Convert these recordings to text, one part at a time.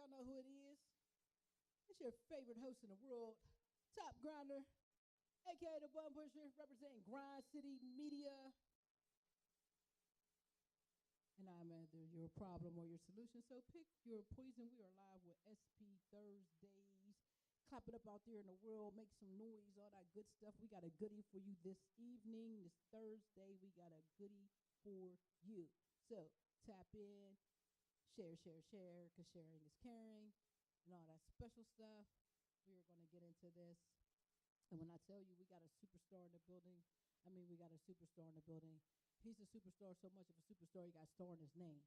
Y'all know who it is. It's your favorite host in the world, Top Grinder, aka the Bum Pusher, representing Grind City Media. And I'm either your problem or your solution. So pick your poison. We are live with SP Thursdays. Clap it up out there in the world. Make some noise, all that good stuff. We got a goodie for you this evening. This Thursday, we got a goodie for you. So tap in, share, because sharing is caring, and all that special stuff. We are going to get into this. And when I tell you we got a superstar in the building, I mean we got a superstar in the building. He's a superstar, so much of a superstar he got star in his name.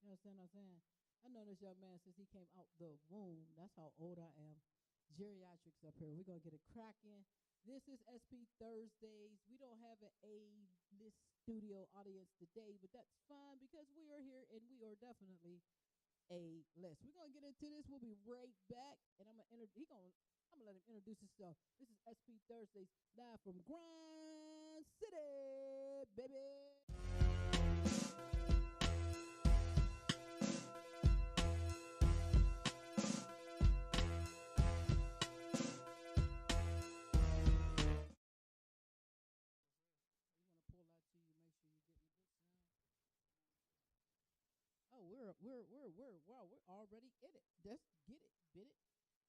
You understand what I'm saying? I know this young man since he came out the womb. That's how old I am. Geriatrics up here. We're going to get it cracking. This is SP Thursdays. We don't have an A-list studio audience today, but that's fine because we are here and we are definitely A-list. We're going to get into this. We'll be right back, and I'm going to let him introduce himself. This is SP Thursdays live from Grind City, baby. We're already in it. Let's get it, bit it.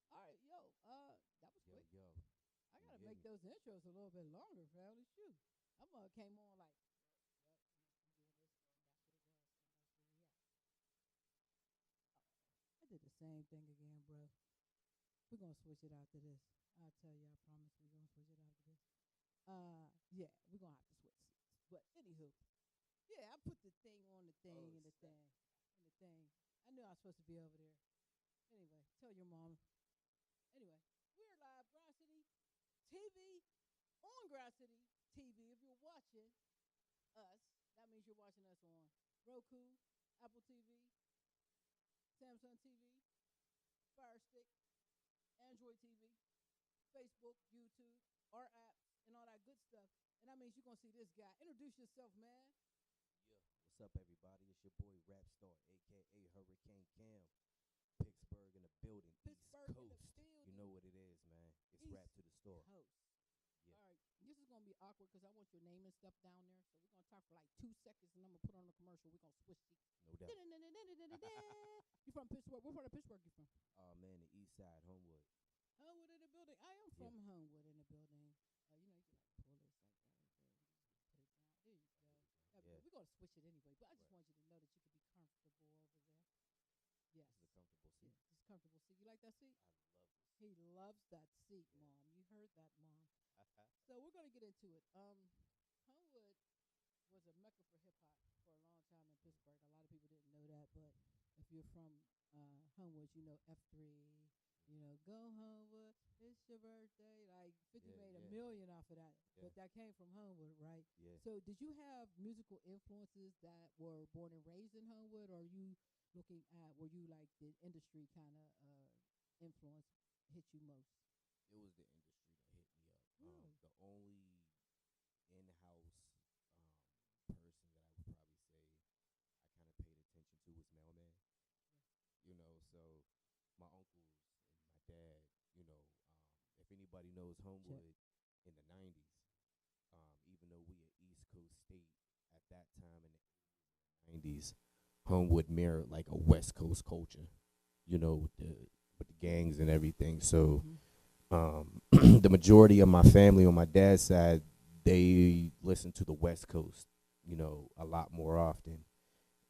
All right, that was quick. I gotta make those intros a little bit longer, family. Shoot, I came on like, I did the same thing again, bro. We're gonna switch it after this. I'll tell you, I promise we're gonna switch it after this. Yeah, we're gonna have to switch seats. But anywho, yeah, I put the thing on the thing and the thing and the thing. I knew I was supposed to be over there. Anyway, tell your mom. Anyway, we're live, Grind City TV, on Grind City TV. If you're watching us, that means you're watching us on Roku, Apple TV, Samsung TV, Fire Stick, Android TV, Facebook, YouTube, our apps, and all that good stuff. And that means you're going to see this guy. Introduce yourself, man. What's up, everybody? It's your boy Rap Star, a.k.a. Hurricane Cam. Pittsburgh in the building, Pittsburgh East in the Coast. building. You know what it is, man. It's East Rap to the Store. Coast. Yeah. All right, this is going to be awkward because I want your name and stuff down there. So we're going to talk for like 2 seconds, and I'm going to put on a commercial. We're going to switch seats. No doubt. You from Pittsburgh? What part of Pittsburgh you from? Oh, man, the East Side, Homewood. Homewood in the building. I am from Homewood in the building. You can like pull this like that right there. Put it down. There you go. Yeah. We're going to switch it anyway, but I just want you to know that you can be comfortable over there. Yes. This is a comfortable seat. Yeah, it's comfortable seat. You like that seat? I love this. He loves that seat, Mom. You heard that, Mom. So we're going to get into it. Homewood was a mecca for hip-hop for a long time in Pittsburgh. A lot of people didn't know that, but if you're from Homewood, you know F3, go Homewood, it's your birthday. Like 50 made $1 million off of that, but that came from Homewood, right? Yeah. So did you have musical influences that were born and raised in Homewood, or are you looking at where you like the industry kind of influence hit you most? It was the industry that hit me up. Really? The only in-house person that I would probably say I kind of paid attention to was Mailman. So my uncles and my dad, if anybody knows Homewood in the 90s, even though we an East Coast state at that time in the 90s, Homewood mirrored like a West Coast culture, with the gangs and everything. So the majority of my family on my dad's side, they listen to the West Coast, a lot more often.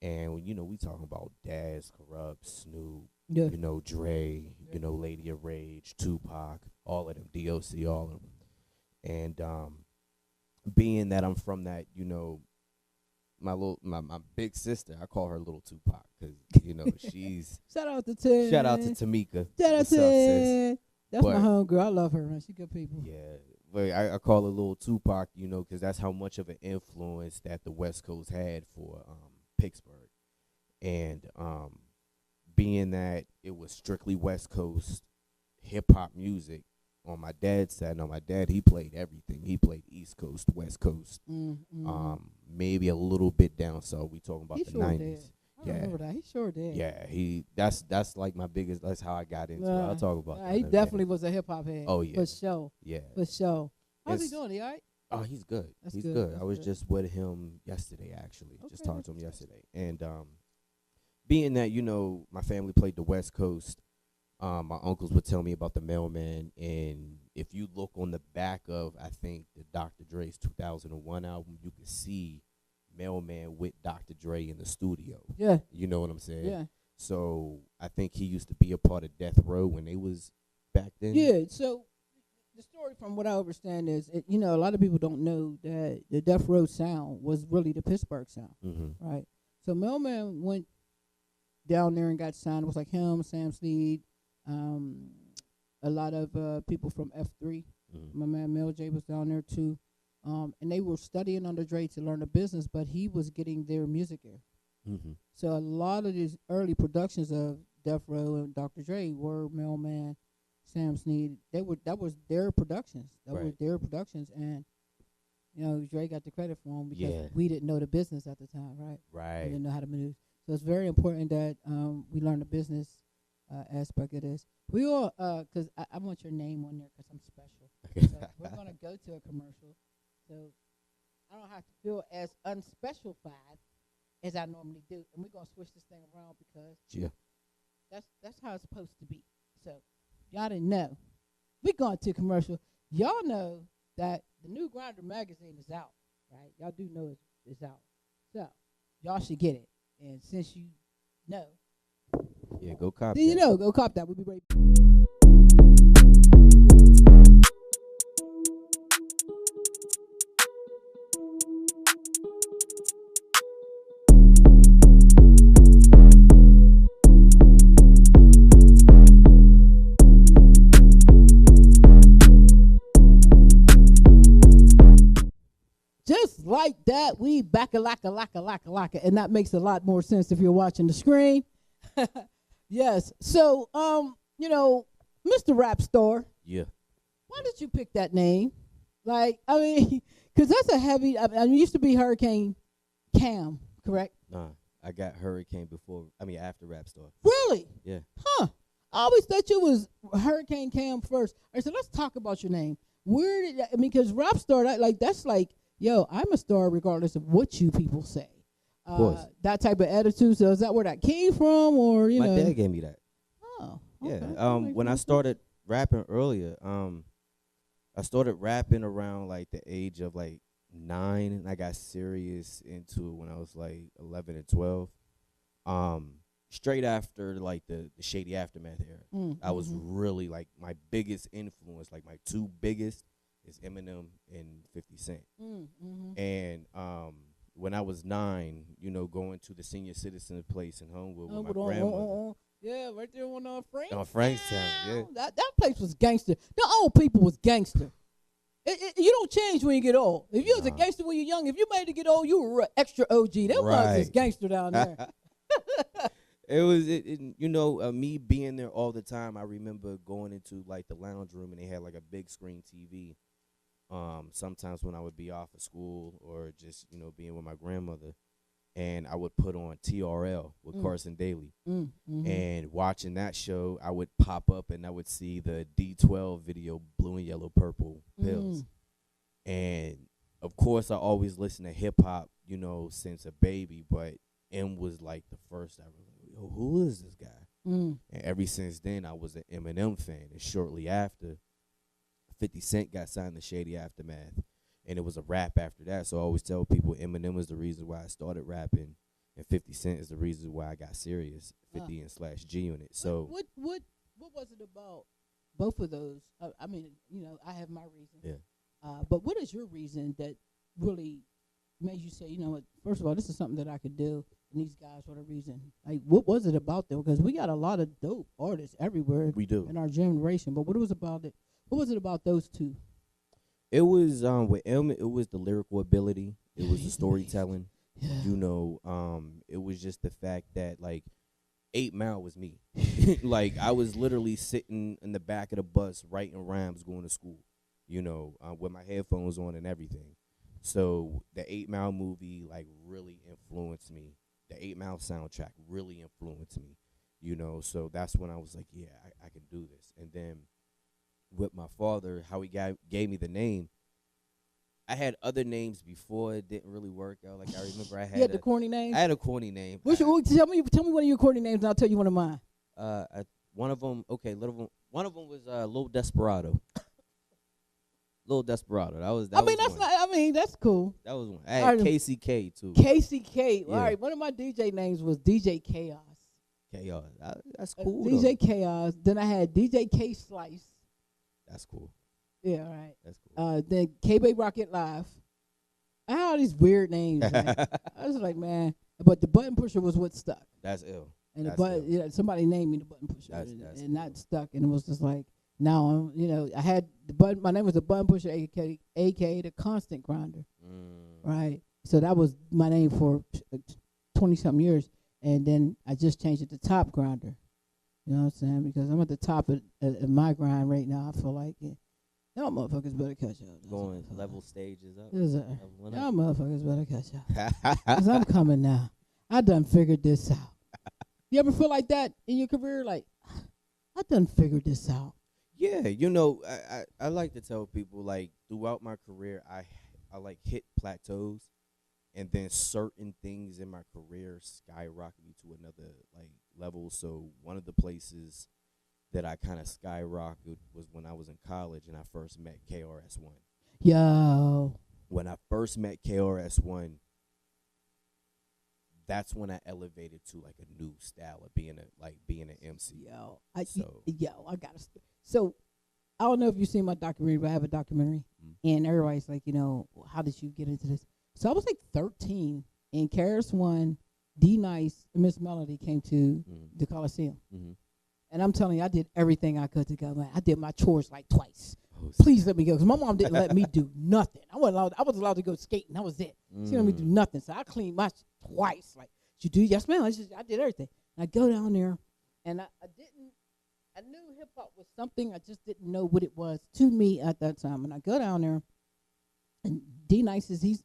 And, we talking about Daz, Corrupt, Snoop, Dre, Lady of Rage, Tupac, all of them, DOC, all of them. And being that I'm from that, my big sister, I call her Little Tupac because, she's... Shout out to Tamika. Shout out to That's my homegirl. I love her, man. She good people. Yeah. But I call her Little Tupac, because that's how much of an influence that the West Coast had for Pittsburgh. And being that it was strictly West Coast hip-hop music on my dad's side. Now, my dad, he played everything. He played East Coast, West Coast, maybe a little bit down south. We talking about the 90s. I remember that. He sure did. Yeah, that's like my biggest. That's how I got into it. I'll talk about that. He in a definitely minute. was a hip hop head. Oh yeah, For sure. yeah. For sure. How's he It's- doing? He all right? Oh, he's good. That's He's good. good. That's I was good. just with him yesterday, actually. Just Okay, talked to him that's yesterday, and being that my family played the West Coast, my uncles would tell me about the Mailman, and if you look on the back of I think the Dr. Dre's 2001 album, you can see Mailman with Dr. Dre in the studio. Yeah. You know what I'm saying? Yeah. So I think he used to be a part of Death Row when they was back then. Yeah. So the story, from what I understand, is a lot of people don't know that the Death Row sound was really the Pittsburgh sound, right? So Mailman went down there and got signed. It was like him, Sam Snead, a lot of people from F3. My man Mel J was down there too, and they were studying under Dre to learn the business, but he was getting their music air. So a lot of these early productions of Death Row and Dr. Dre were Mailman, Sam Snead. That was their productions. Were their productions, and Dre got the credit for them because we didn't know the business at the time, right? Right. We didn't know how to maneuver. So it's very important that we learn the business aspect of this. We all, because I want your name on there because I'm special. So we're gonna go to a commercial, so I don't have to feel as unspecified as I normally do, and we're gonna switch this thing around because that's how it's supposed to be. So y'all didn't know. We're going to a commercial. Y'all know that the new Grinder magazine is out, right? Y'all do know it's out. So y'all should get it. And since you know, go cop then that. go cop that. We'll be right. Just like that, we back a laka, and that makes a lot more sense if you're watching the screen. Yes. So, Mr. Rap Star. Yeah. Why did you pick that name? Like, I mean, because that's a heavy. I mean, it used to be Hurricane Cam, correct? Nah, I got Hurricane after Rap Star. Really? Yeah. Huh. I always thought you was Hurricane Cam first. All right, so let's talk about your name. Where did because Rap Star, that's like, yo, I'm a star regardless of what you people say. Of course. That type of attitude. So is that where that came from, or My dad gave me that. Oh. Yeah. Okay. When I started rapping earlier, I started rapping around like the age of like 9, and I got serious into it when I was like 11 and 12. Straight after like the Shady Aftermath era, I was really like my biggest influence, like my two biggest is Eminem and 50 Cent. And when I was 9, going to the senior citizen place in Homewood with my grandmother. Yeah, right there on Frank. On Frankstown, yeah. That place was gangster. The old people was gangster. You don't change when you get old. If you was a gangster when you're young, if you made it get old, you were extra OG. That was just gangster down there. It was, me being there all the time. I remember going into like the lounge room and they had like a big screen TV. Sometimes when I would be off of school or just, being with my grandmother, and I would put on TRL with Carson Daly. And watching that show, I would pop up and I would see the D12 video, Blue and Yellow Purple Pills. And of course, I always listened to hip hop, since a baby, but M was like the first I was like, yo, who is this guy? And ever since then, I was an Eminem fan. And shortly after, 50 Cent got signed to Shady Aftermath. And it was a rap after that. So I always tell people Eminem is the reason why I started rapping, and 50 Cent is the reason why I got serious. 50 and slash G Unit. So what was it about both of those? I mean, I have my reason. Yeah. But what is your reason that really made you say, what? First of all, this is something that I could do, and these guys were the reason. Like, what was it about them? Because we got a lot of dope artists everywhere. We do in our generation. But what was about it? What was it about those two? It was with M. It was the lyrical ability. It was the storytelling. Yeah. It was just the fact that like 8 Mile was me. Like I was literally sitting in the back of the bus writing rhymes going to school. With my headphones on and everything. So the 8 Mile movie like really influenced me the 8 Mile soundtrack really influenced me, you know. So that's when I was like, yeah, I can do this. And then with my father, how he gave me the name. I had other names before it didn't really work out. Like I remember You had the corny names. I had a corny name. Tell me one of your corny names, and I'll tell you one of mine. One of them, one of them was Lil Desperado. Lil Desperado. That was that's cool. That was one. I had KCK too. KCK. Yeah. All right. One of my DJ names was DJ Chaos. Chaos. That's cool. DJ though. Chaos. Then I had DJ K Slice. That's cool. Yeah, right. That's cool. Then K-Bay Rocket Live. I had all these weird names. Man. I was like, man. But the button pusher was what stuck. That's ill. And that's the yeah, somebody named me the button pusher, and not stuck. And it was just like, now I had the button. My name was the button pusher, aka the constant grinder, right? So that was my name for 20-something years, and then I just changed it to top grinder. You know what I'm saying? Because I'm at the top of my grind right now. I feel like y'all motherfuckers better catch up. Going level stages up. Y'all motherfuckers better catch up. Cause I'm coming now. I done figured this out. You ever feel like that in your career? Like, I done figured this out. Yeah, I like to tell people, like, throughout my career, I like hit plateaus, and then certain things in my career skyrocket me to another like level. So one of the places that I kind of skyrocketed was when I was in college and I first met KRS-One. Yo. When I first met KRS-One, that's when I elevated to like a new style of being an MC. I gotta. So I don't know if you've seen my documentary, but I have a documentary, and everybody's like, how did you get into this? So I was like 13, and KRS-One, D-Nice, and Miss Melody came to the Coliseum, and I'm telling you, I did everything I could to go. Man, I did my chores like twice. Please let me go, because my mom didn't let me do nothing. I was allowed to go skating. That was it. She didn't let me do nothing. So I cleaned my twice. Like, you do? Yes, ma'am. I did everything. And I go down there, and I knew hip hop was something. I just didn't know what it was to me at that time. And I go down there, and D-Nice he's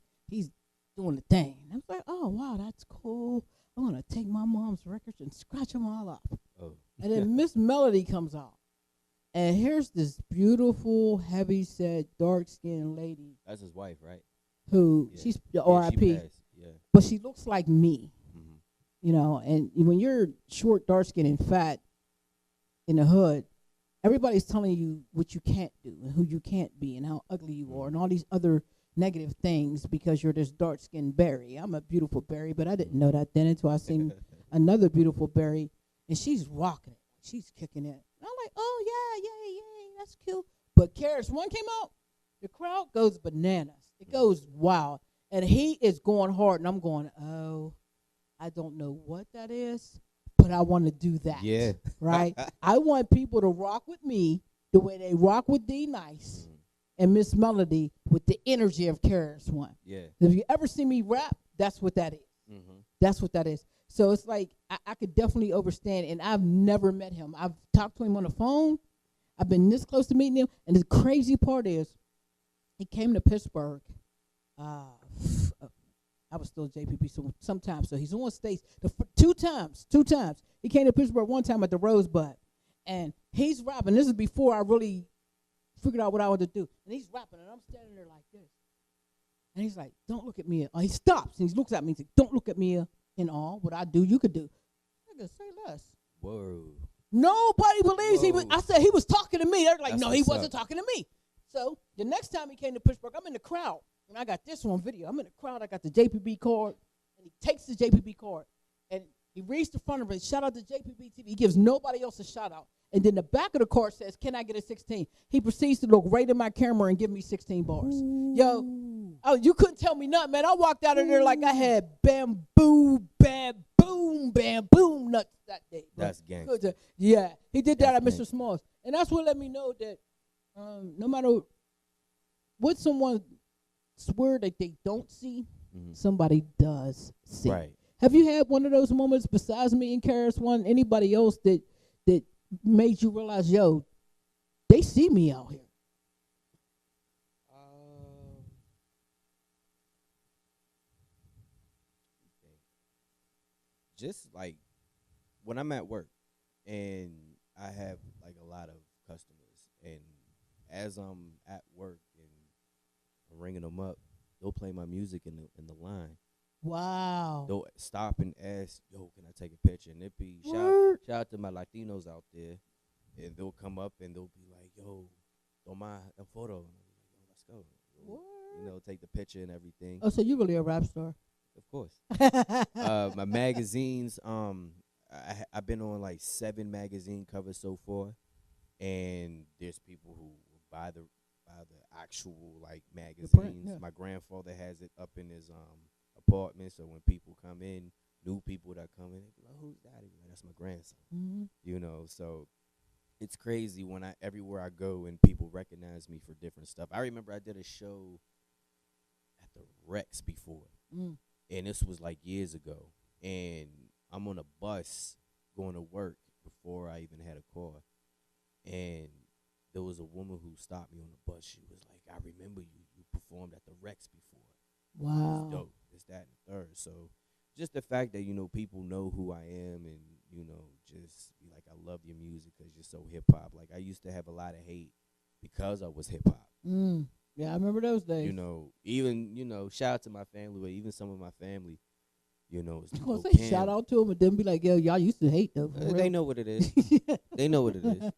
doing the thing. And I was like, oh wow, that's cool. I'm gonna take my mom's records and scratch them all up. Oh. And then Miss Melody comes out. And here's this beautiful, heavy-set, dark-skinned lady. That's his wife, right? Who, she's R.I.P. Yeah. But she looks like me, and when you're short, dark-skinned, and fat in the hood, everybody's telling you what you can't do and who you can't be and how ugly you are and all these other negative things because you're this dark-skinned berry. I'm a beautiful berry, but I didn't know that then until I seen another beautiful berry, and she's rocking it. She's kicking it. And I'm like, oh, yeah, that's cute. But KRS-One came out, the crowd goes bananas. It goes wild. And he is going hard, and I'm going, oh, I don't know what that is, but I want to do that. Yeah. Right? I want people to rock with me the way they rock with D-Nice and Miss Melody with the energy of KRS-One. Yeah. If you ever see me rap, that's what that is. That's what that is. So it's like I could definitely understand, and I've never met him. I've talked to him on the phone. I've been this close to meeting him, and the crazy part is he came to Pittsburgh. I was still JPP sometimes, so he's on stage two times. He came to Pittsburgh one time at the Rosebud, and he's rapping. This is before I really figured out what I wanted to do. And he's rapping, and I'm standing there like this. And he's like, don't look at me. He stops, and he looks at me and says, don't look at me in all. What I do, you could do. I could say less. Whoa. Nobody believes he was. I said he was talking to me. They're like, no, he wasn't talking to me. So the next time he came to Pittsburgh, I'm in the crowd. And I got this on video. I'm in the crowd. I got the JPB card. And he takes the JPB card. And he reads the front of it. Shout out to JPB TV. He gives nobody else a shout out. And then the back of the card says, can I get a 16? He proceeds to look right in my camera and give me 16 bars. Ooh. Yo, oh, you couldn't tell me nothing, man. I walked out of there like I had bamboo, bam-boom nuts that day. Bro. That's gangster. Yeah, he did that at Mr. Smalls. And that's what let me know that no matter what someone swear that they don't see, somebody does see. Right. Have you had one of those moments besides me and KRS-One, anybody else that made you realize, yo, they see me out here? just like when I'm at work and I have like a lot of customers, and as I'm at work and I'm ringing them up, they'll play my music in the line. Wow. They'll stop and ask, "Yo, can I take a picture?" And it be shout out to my Latinos out there, and they'll come up and they'll be like, "Yo, toma a photo." And I'll be like, "Yo, let's go." Take the picture and everything. Oh, so you really a rap star? Of course. My magazines, I've been on like 7 magazine covers so far, and there's people who buy the actual like magazines. print, yeah. My grandfather has it up in his apartment, so when people come in, new people that come in, they be like, "Who's that?" They be like, "That's my grandson." Mm-hmm. So it's crazy when everywhere I go and people recognize me for different stuff. I remember I did a show at the Rex before. And this was like years ago, and I'm on a bus going to work before I even had a car, and there was a woman who stopped me on the bus. She was like, "I remember you. You performed at the Rex before." Wow. It's dope. It's that and the third. So just the fact that people know who I am, and just be like, "I love your music because you're so hip hop." Like I used to have a lot of hate because I was hip hop. Yeah, I remember those days. Even shout out to my family, but even some of my family, is I'm gonna say shout out to them and then be like, "Yo, y'all used to hate though." They know what it is. They know what it is.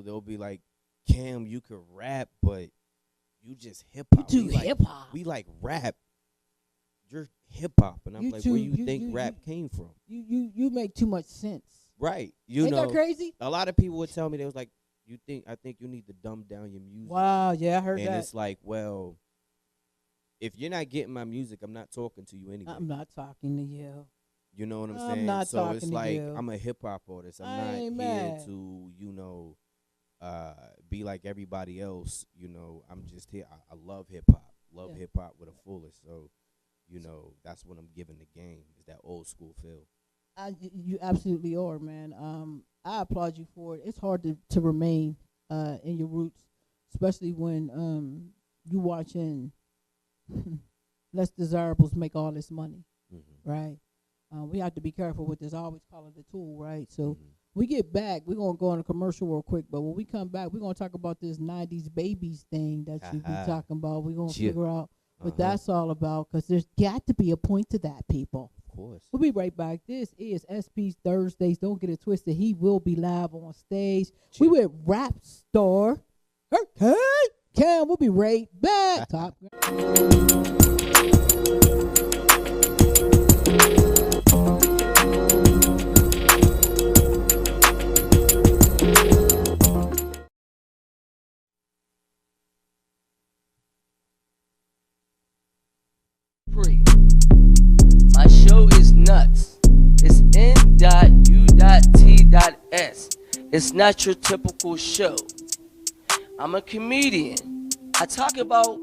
They'll be like, "Cam, you could rap, but you just hip hop. You do hip hop. We like rap. You're hip hop." And I'm like, "Where you think rap came from?" You make too much sense. Right. Ain't that crazy? A lot of people would tell me, they was like, I think you need to dumb down your music. Wow, yeah, I heard that. And it's like, well, if you're not getting my music, I'm not talking to you anyway. I'm not talking to you. You know what I'm saying? I'm not so talking it's to like you. I'm a hip hop artist. I'm not here to, be like everybody else. I'm just here. I love hip hop. Love hip hop with a fullest. So, that's what I'm giving the game, is that old school feel. You absolutely are, man. I applaud you for it. It's hard to remain in your roots, especially when you watching less desirables make all this money, right? We have to be careful with this. I always call it a tool, right? So we get back, we're going to go on a commercial real quick, but when we come back, we're going to talk about this 90s babies thing that you be talking about. We're going to figure out what that's all about, because there's got to be a point to that, people. Of course. We'll be right back. This is SP's Thursdays. Don't get it twisted. He will be live on stage. We with rap star Hurricane Cam. We'll be right back. Top. My show is nuts. It's N.U.T.S. It's not your typical show. I'm a comedian. I talk about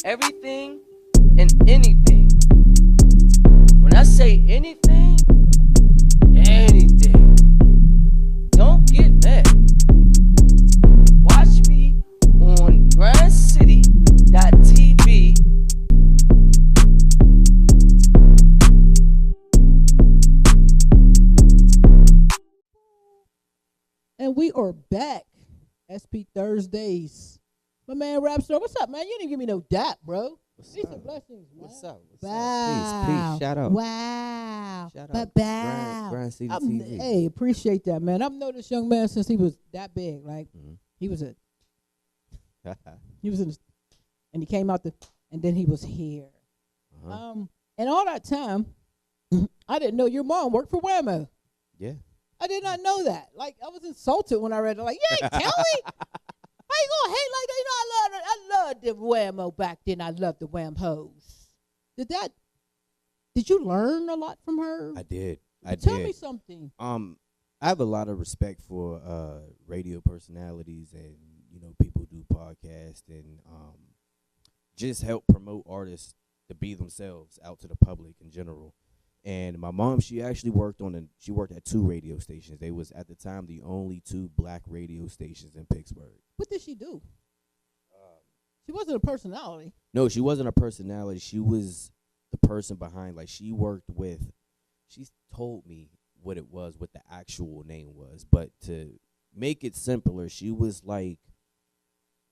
everything and anything. When I say anything, anything. Don't get mad. Watch me on grindcity.tv. And we are back. SP Thursdays. My man Rapstar, what's up, man? You didn't give me no dap, bro. Peace and blessings, man. What's up? Wow. Peace. Shout out. Wow. Shout but out. bow. Grind GCTv. Hey, appreciate that, man. I've known this young man since he was that big. Like, he was in the, and he came out and then he was here. And all that time, I didn't know your mom worked for Whammo. Yeah. I did not know that. Like, I was insulted when I read it. Like, you ain't tell me? How you gonna hate like that? I loved the Whammo back then. I loved the Wham hoes. Did you learn a lot from her? I did. Tell me something. I have a lot of respect for radio personalities and people who do podcasts and just help promote artists to be themselves out to the public in general. And my mom, she actually worked at 2 radio stations. They was at the time the only 2 black radio stations in Pittsburgh. What did she do? She wasn't a personality. No, she wasn't a personality. She was the person behind. Like she she told me what it was, what the actual name was. But to make it simpler, she was like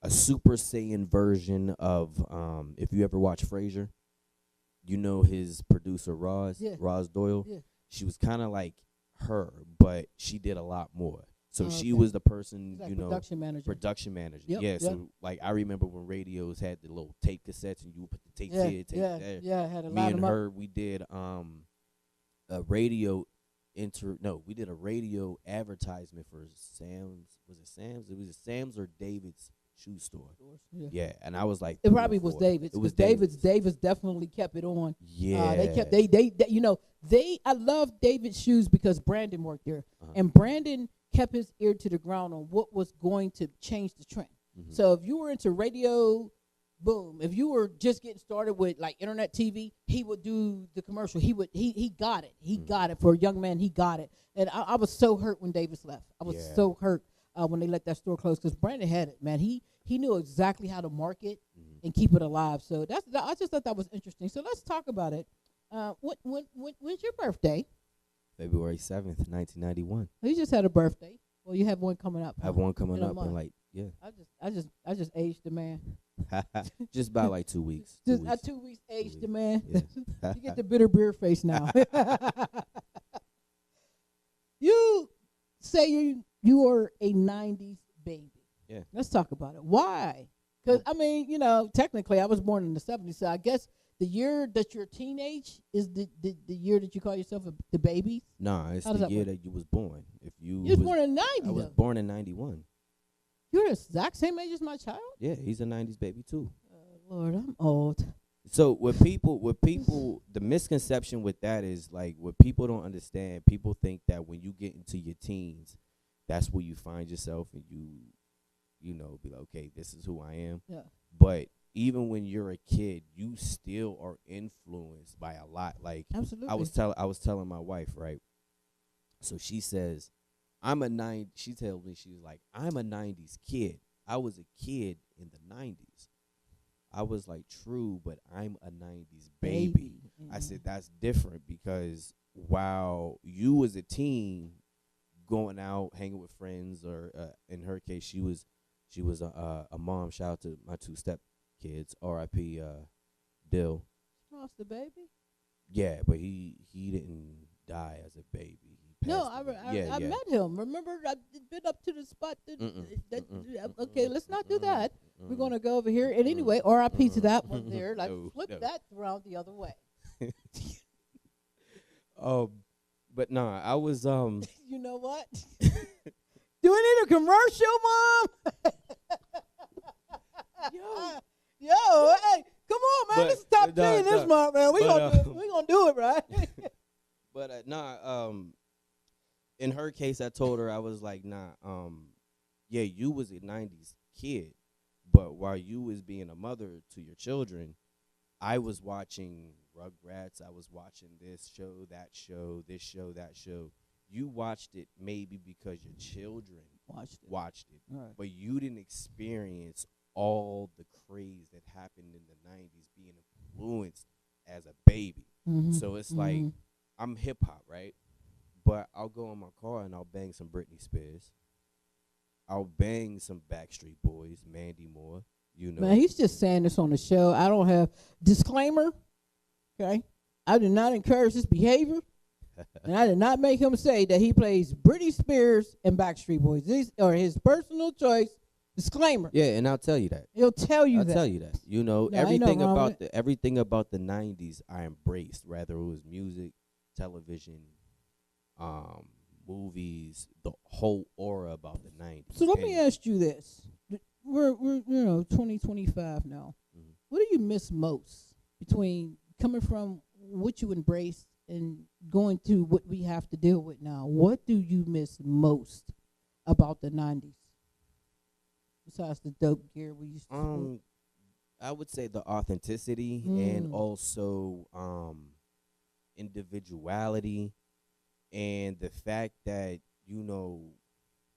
a Super Saiyan version of if you ever watch Frasier, you know his producer Roz Doyle. Yeah. She was kind of like her, but she did a lot more. So she was the person, like production manager. Production manager. Yep, yeah. So like I remember when radios had the little tape cassettes and you would put the tapes here, tapes there. Yeah, had a Me lot and of her, we did a radio we did a radio advertisement for Sam's. Was it Sam's? It was Sam's or David's shoe store. Yeah, and I was like, it probably was David's. It was David's. David's definitely kept it on. Yeah, they kept they I love David's shoes because Brandon worked there, and Brandon kept his ear to the ground on what was going to change the trend. Mm-hmm. So if you were into radio, boom. If you were just getting started with like internet TV, he would do the commercial. He got it. He got it for a young man. He got it. And I was so hurt when Davis left. I was so hurt when they let that store close because Brandon had it, man. He knew exactly how to market and keep it alive. So I just thought that was interesting. So let's talk about it. When's your birthday? February 7th, 1991. You just had a birthday. Well, you have one coming up. I have one coming up in like I just aged the man. Just about like 2 weeks. 2 weeks aged the man. Yeah. You get the bitter beer face now. You say you are a 90s baby. Yeah. Let's talk about it. Why? Because, I mean, technically I was born in the 70s, so I guess the year that you're teenage is the year that you call yourself the baby? Nah, it's the year that you was born. If you was born in 90. I was born in 91. You're the exact same age as my child? Yeah, he's a 90s baby too. Lord, I'm old. So with people, the misconception with that is like what people don't understand. People think that when you get into your teens, that's where you find yourself and you be like, okay, this is who I am. Yeah. But even when you're a kid, you still are influenced by a lot. Like absolutely. I was telling my wife, right? So she says, she tells me, she was like, I'm a 90s kid. I was a kid in the 90s. I was like, true, but I'm a 90s baby. I said, that's different because while you was a teen going out, hanging with friends, or in her case, she was a mom. Shout out to my two step kids, R.I.P. Dill. Lost the baby? Yeah, but he didn't die as a baby. No, I met him. Remember, I've been up to the spot. Okay, let's not do that. We're going to go over here. And anyway, R.I.P. to that one there. Like, flip that around the other way. But nah, I was You know what? Do we need a commercial, Mom? Yo, hey, come on, man. This is top 10 this month, man. We gonna do it, right? But in her case, I told her, I was like, nah, yeah, you was a 90s kid, but while you was being a mother to your children, I was watching Rugrats, I was watching this show, that show, this show, that show. You watched it maybe because your children watched it. Right. But you didn't experience all the craze that happened in the 90s being influenced as a baby. Mm-hmm. So it's like, I'm hip-hop, right? But I'll go in my car and I'll bang some Britney Spears. I'll bang some Backstreet Boys, Mandy Moore, Man, he's just saying this on the show. I don't have disclaimer, okay? I did not encourage this behavior, and I did not make him say that he plays Britney Spears and Backstreet Boys. These are his personal choice. Disclaimer. Yeah, and I'll tell you that. He'll tell you I'll that. tell you that. Everything about the 90s I embraced, whether it was music, television, movies, the whole aura about the 90s. So let me ask you this. We're 2025 now. Mm-hmm. What do you miss most between coming from what you embraced and going to what we have to deal with now? What do you miss most about the 90s? Besides the dope gear we used to I would say the authenticity and also individuality and the fact that,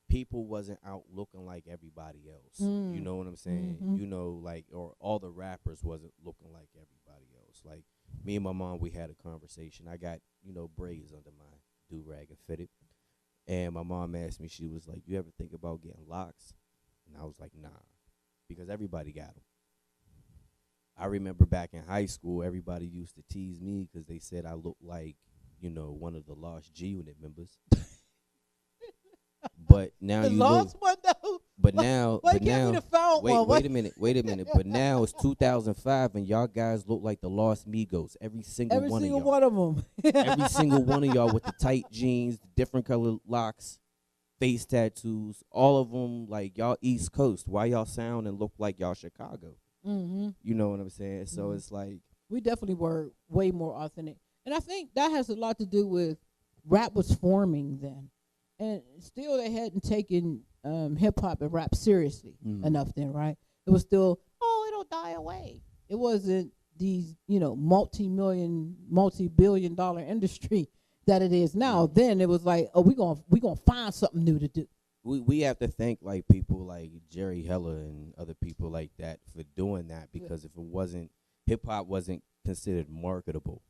people wasn't out looking like everybody else. You know what I'm saying? Mm-hmm. Or all the rappers wasn't looking like everybody else. Like, me and my mom, we had a conversation. I got, braids under my do-rag and fitted. And my mom asked me, she was like, you ever think about getting locks? And I was like, nah, because everybody got them. I remember back in high school, everybody used to tease me because they said I looked like, one of the Lost G Unit members. But now The you lost look. one though. But now, Why but can't now, be the found one? wait a minute. But now it's 2005, and y'all guys look like the Lost Migos. Every single Every one single of y'all. one of them. Every single one of y'all with the tight jeans, the different color locks, face tattoos, all of them like y'all East Coast. Why y'all sound and look like y'all Chicago? Mm-hmm. You know what I'm saying? So it's like, We definitely were way more authentic, and I think that has a lot to do with rap was forming then, and still they hadn't taken hip hop and rap seriously enough then, right? It was still, it'll die away. It wasn't these, multi-billion dollar industry that it is now. Then it was like, we gonna find something new to do. we have to thank like people like Jerry Heller and other people like that for doing that, because if it wasn't, hip hop wasn't considered marketable.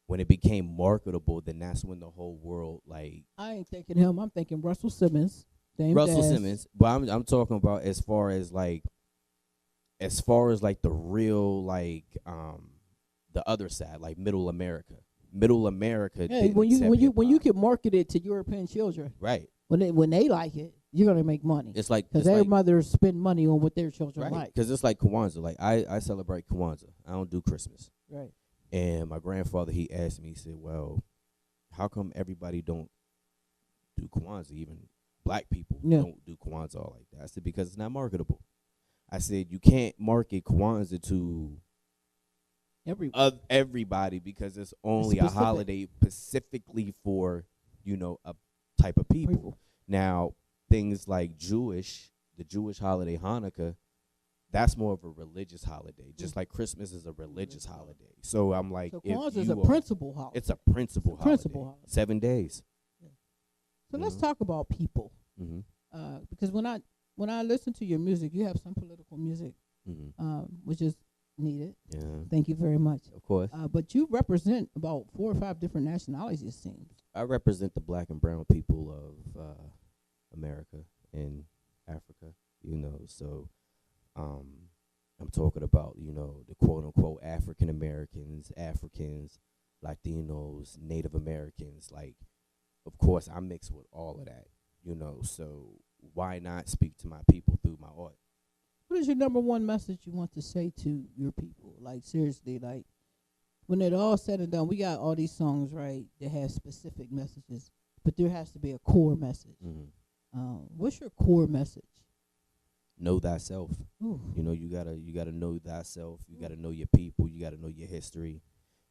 When it became marketable, then that's when the whole world like. I ain't thinking him. I'm thinking Russell Simmons. Simmons, but I'm talking about as far as like the real like the other side, like Middle America. Middle America. Yeah, when you can market it to European children, right? When they like it, you're gonna make money. It's like because their mothers spend money on what their children right. like. Because it's like Kwanzaa. Like I celebrate Kwanzaa. I don't do Christmas. Right. And my grandfather, he asked me, he said, "Well, how come everybody don't do Kwanzaa? Even black people don't do Kwanzaa all like that." I said, "Because it's not marketable." I said, "You can't market Kwanzaa to everybody because it's only a holiday specifically for, a type of people. Now, things like the Jewish holiday Hanukkah, that's more of a religious holiday, just like Christmas is a religious holiday. So I'm like, so Kwanzaa is a principal holiday. It's a principal holiday. 7 days. Yeah. So let's talk about people, because when I listen to your music, you have some political music, which is needed. Yeah. Thank you very much. Of course. But you represent about 4 or 5 different nationalities, it seems. I represent the black and brown people of America and Africa, so I'm talking about, the quote unquote African Americans, Latinos, Native Americans. Like, of course, I mix with all of that, so why not speak to my people through my art? What is your number one message you want to say to your people? Like, seriously, like, when it all said and done, we got all these songs, right, that have specific messages, but there has to be a core message. What's your core message? Know thyself. Ooh. You gotta know thyself. You gotta know your people. You gotta know your history,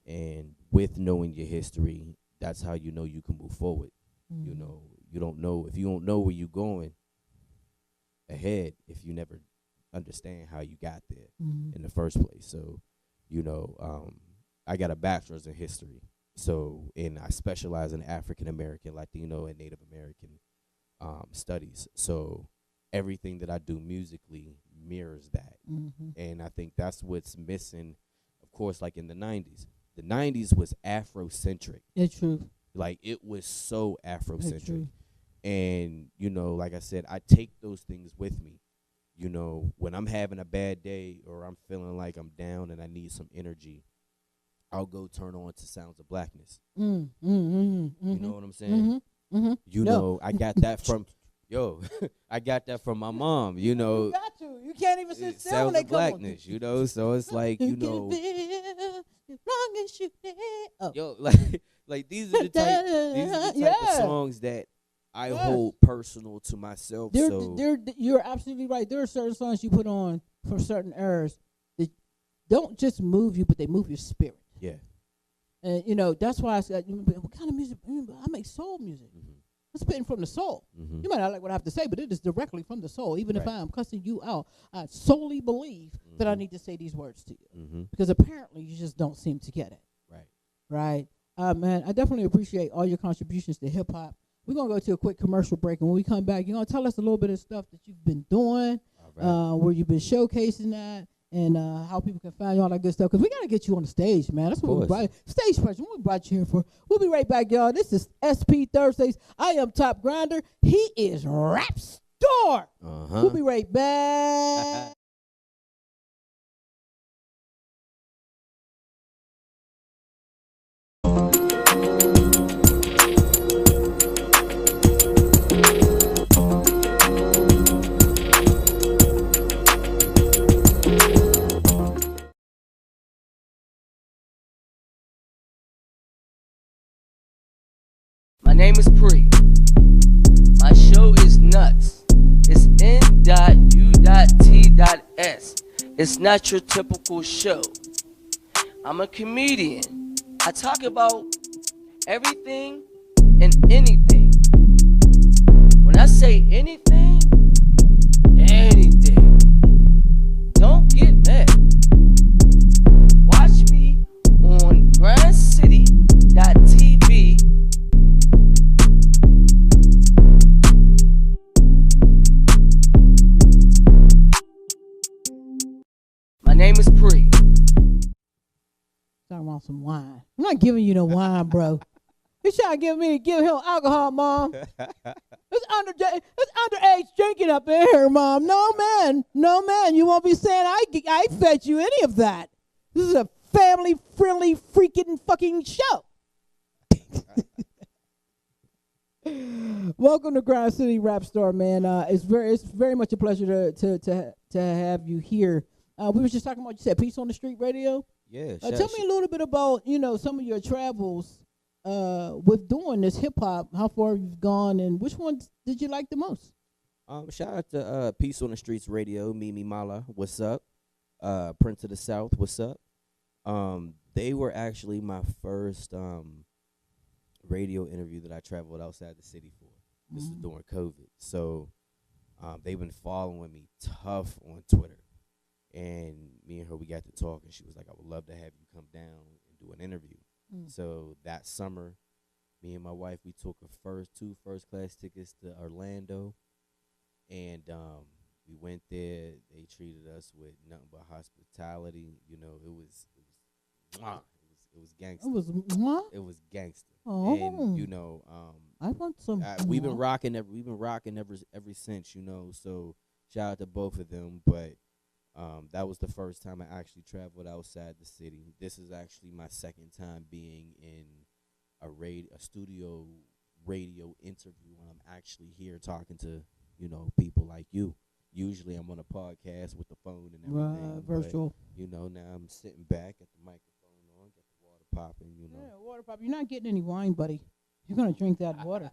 and with knowing your history, that's how you know you can move forward. You don't know if you don't know where you're going ahead if you never understand how you got there in the first place. So, I got a bachelor's in history. So, and I specialize in African American, Latino, and Native American studies. So everything that I do musically mirrors that. And I think that's what's missing, of course, like in the 90s. The 90s was Afrocentric. It's true. Like, it was so Afrocentric. It's true. And, like I said, I take those things with me. When I'm having a bad day or I'm feeling like I'm down and I need some energy, I'll go turn on to Sounds of Blackness. You know what I'm saying? I got that from... I got that from my mom, You got to. You can't even sit still when they come Blackness, so it's like, as long as you like these are the type of songs that I hold personal to myself. You're absolutely right. There are certain songs you put on for certain eras that don't just move you, but they move your spirit. Yeah. And, that's why I said, what kind of music? I make soul music. I'm spitting from the soul. You might not like what I have to say, but it is directly from the soul. Even if I am cussing you out, I solely believe that I need to say these words to you. Because apparently you just don't seem to get it. Right? Man, I definitely appreciate all your contributions to hip-hop. We're going to go to a quick commercial break, and when we come back, you're going to tell us a little bit of stuff that you've been doing, where you've been showcasing that, and how people can find you, all that good stuff. Because we got to get you on the stage, man. That's what we brought. Stage presence. What we brought you here for. We'll be right back, y'all. This is SP Thursdays. I am Top Grinder. He is Rap Star. We'll be right back. My name is Pre. My show is nuts. It's N.U.T.S. It's not your typical show. I'm a comedian. I talk about everything and anything. When I say anything, anything. Don't get mad. Watch me on grindcity.tv. My name is Pre. Talking about some wine. I'm not giving you no wine, bro. You trying to give him alcohol, Mom. It's underage drinking up in here, Mom. No, man. You won't be saying I fed you any of that. This is a family-friendly freaking fucking show. Welcome to Grind City Rap Star, man. It's very much a pleasure to have you here. We were just talking about, you said Peace on the Street Radio. Yeah. Tell me a little bit about some of your travels with doing this hip hop. How far you've gone, and which ones did you like the most? Shout out to Peace on the Streets Radio. Mimi Mala, what's up? Prince of the South, what's up? They were actually my first radio interview that I traveled outside the city for. This is during COVID, so they've been following me tough on Twitter. And me and her, we got to talk, and she was like, I would love to have you come down and do an interview. So that summer, me and my wife, we took two first-class tickets to Orlando, and we went there. They treated us with nothing but hospitality. It was gangster. It was gangster. Oh. And I want some. We've been rocking ever since. So shout out to both of them, but. That was the first time I actually traveled outside the city. This is actually my second time being in a studio radio interview when I'm actually here talking to, people like you. Usually I'm on a podcast with the phone and everything. Virtual. But, now I'm sitting back at the microphone on, got the water popping, Yeah, water popping. You're not getting any wine, buddy. You're going to drink that water.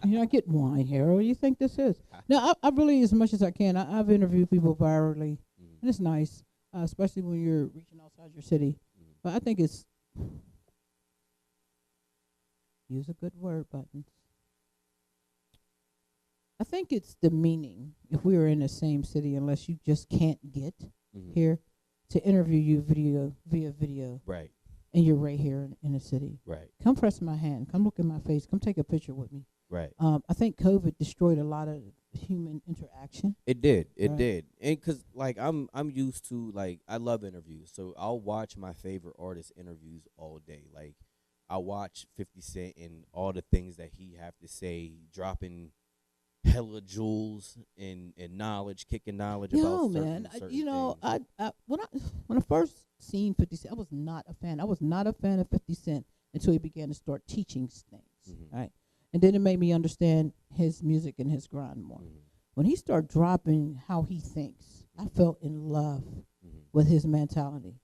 You're not getting wine here. What do you think this is? No, I really, as much as I can, I've interviewed people virally. And it's nice, especially when you're reaching outside your city. But I think it's, use a good word, Buttons. I think it's demeaning if we were in the same city, unless you just can't get here, to interview you via video. Right. And you're right here in the city. Right. Come press my hand. Come look in my face. Come take a picture with me. Right. I think COVID destroyed a lot of human interaction. It did. It did. And because, I'm used to, I love interviews. So I'll watch my favorite artist interviews all day. I'll watch 50 Cent and all the things that he have to say, dropping hella jewels and knowledge, kicking knowledge about certain things. When I first seen 50 Cent, I was not a fan. I was not a fan of 50 Cent until he began to start teaching things, right? And then it made me understand his music and his grind more. When he started dropping how he thinks, I fell in love with his mentality.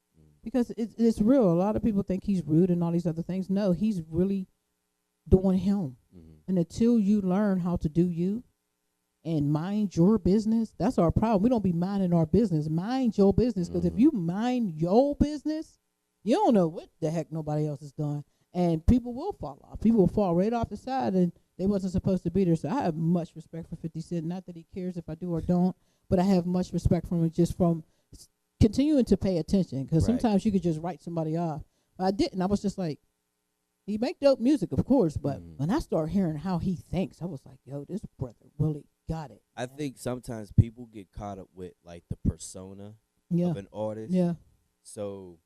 Because it's real. A lot of people think he's rude and all these other things. No, he's really doing him. And until you learn how to do you and mind your business, that's our problem. We don't be minding our business. Mind your business. Because if you mind your business, you don't know what the heck nobody else is doing. And people will fall off. People will fall right off the side, and they wasn't supposed to be there. So I have much respect for 50 Cent. Not that he cares if I do or don't, but I have much respect for him just from continuing to pay attention. Because sometimes you could just write somebody off. But I didn't. I was just like, he make dope music, of course. But when I start hearing how he thinks, I was like, yo, this brother really got it. I think sometimes people get caught up with, the persona Yeah. of an artist. Yeah. So,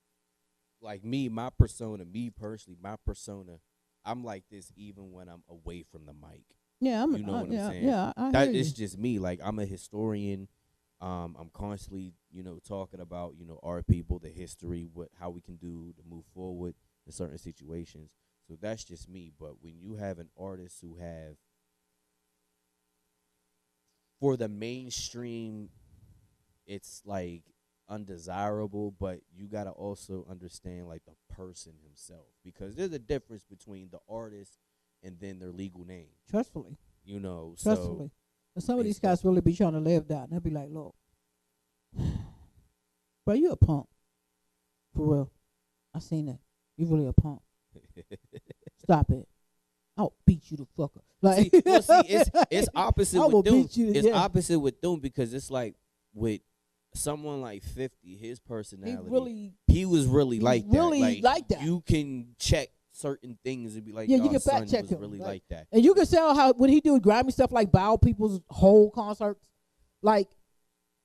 like my persona, me personally, my persona, I'm like this even when I'm away from the mic. Yeah. You know what I'm yeah, saying? Yeah. I That hear is you. just me. Like I'm a historian. I'm constantly, talking about, our people, the history, how we can do to move forward in certain situations. So that's just me. But when you have an artist who have, for the mainstream, it's like undesirable, but you gotta also understand like the person himself, because there's a difference between the artist and then their legal name. Trustfully. So Trustfully. And some of these it's guys really be trying to live that. And they'll be like, look, bro, you a punk. For real. I seen that. You really a punk. Stop it. I'll beat you the fucker. Like, it's opposite I will with them. beat you. It's Yeah. opposite with them because it's like with someone like 50, his personality, he was really like that. Really like that. You can check certain things and be like, Yeah, you "Nah, can son fact check was him, really right? like that." And you can tell how when he do grimy stuff like bow people's whole concerts, like